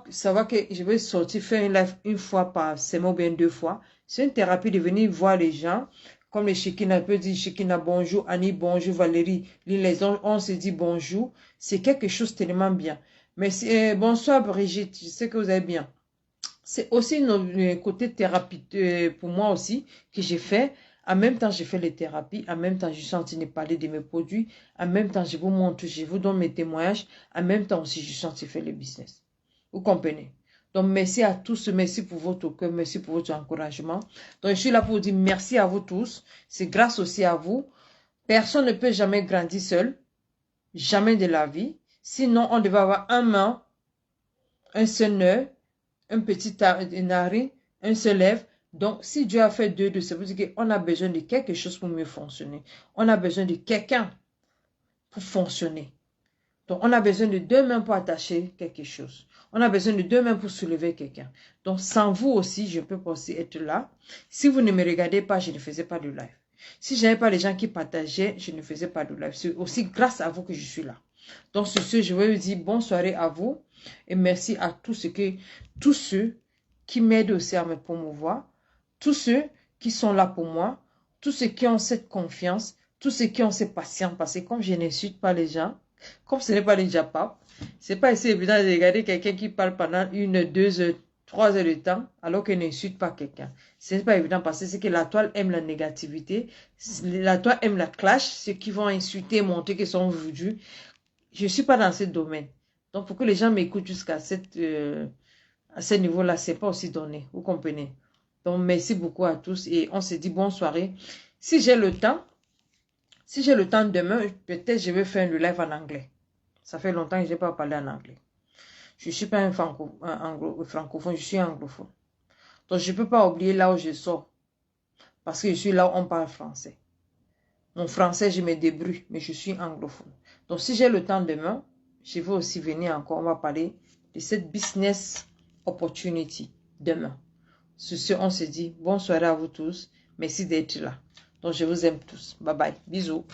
Savoir que je vais sortir faire une live une fois par semaine ou bien 2 fois. C'est une thérapie de venir voir les gens. Comme les Shekina peut dire Shekina bonjour, Annie bonjour, Valérie, les on se dit bonjour. C'est quelque chose tellement bien. Mais bonsoir Brigitte, je sais que vous allez bien. C'est aussi un côté thérapie pour moi aussi que j'ai fait. En même temps, je fais les thérapies. En même temps, je suis en train de parler de mes produits. En même temps, je vous montre, je vous donne mes témoignages. En même temps aussi, je suis en train de faire le business. Vous comprenez? Donc, merci à tous. Merci pour votre cœur. Merci pour votre encouragement. Donc, je suis là pour vous dire merci à vous tous. C'est grâce aussi à vous. Personne ne peut jamais grandir seul. Jamais de la vie. Sinon, on devait avoir un main, un seul œil, un petit narine, un seul lèvre. Donc, si Dieu a fait deux de ça, vous dites qu'on a besoin de quelque chose pour mieux fonctionner. On a besoin de quelqu'un pour fonctionner. Donc, on a besoin de 2 mains pour attacher quelque chose. On a besoin de 2 mains pour soulever quelqu'un. Donc, sans vous aussi, je peux aussi être là. Si vous ne me regardez pas, je ne faisais pas de live. Si je n'avais pas les gens qui partageaient, je ne faisais pas de live. C'est aussi grâce à vous que je suis là. Donc, sur ce, je vais vous dire bonne soirée à vous. Et merci à tous ceux qui m'aident aussi à me promouvoir. Tous ceux qui sont là pour moi. Tous ceux qui ont cette confiance. Tous ceux qui ont cette patience. Parce que comme je n'insulte pas les gens, comme ce n'est pas les Japap, c'est pas assez évident de regarder quelqu'un qui parle pendant 1, 2 heures, 3 heures de temps, alors qu'il n'insulte pas quelqu'un. Ce n'est pas évident parce que c'est que la toile aime la négativité, la toile aime la clash, ceux qui vont insulter, montrer qu'ils sont voués. Je ne suis pas dans ce domaine. Donc, pour que les gens m'écoutent jusqu'à à ce niveau-là, ce n'est pas aussi donné. Vous comprenez? Donc, merci beaucoup à tous et on se dit bonne soirée. Si j'ai le temps demain, peut-être je vais faire le live en anglais. Ça fait longtemps que je n'ai pas parlé en anglais. Je ne suis pas un francophone, je suis anglophone. Donc, je ne peux pas oublier là où je sors. Parce que je suis là où on parle français. Mon français, je me débrouille, mais je suis anglophone. Donc, si j'ai le temps demain, je vais aussi venir encore. On va parler de cette business opportunity demain. Sur ce, on se dit bonne soirée à vous tous. Merci d'être là. Donc, je vous aime tous. Bye bye. Bisous.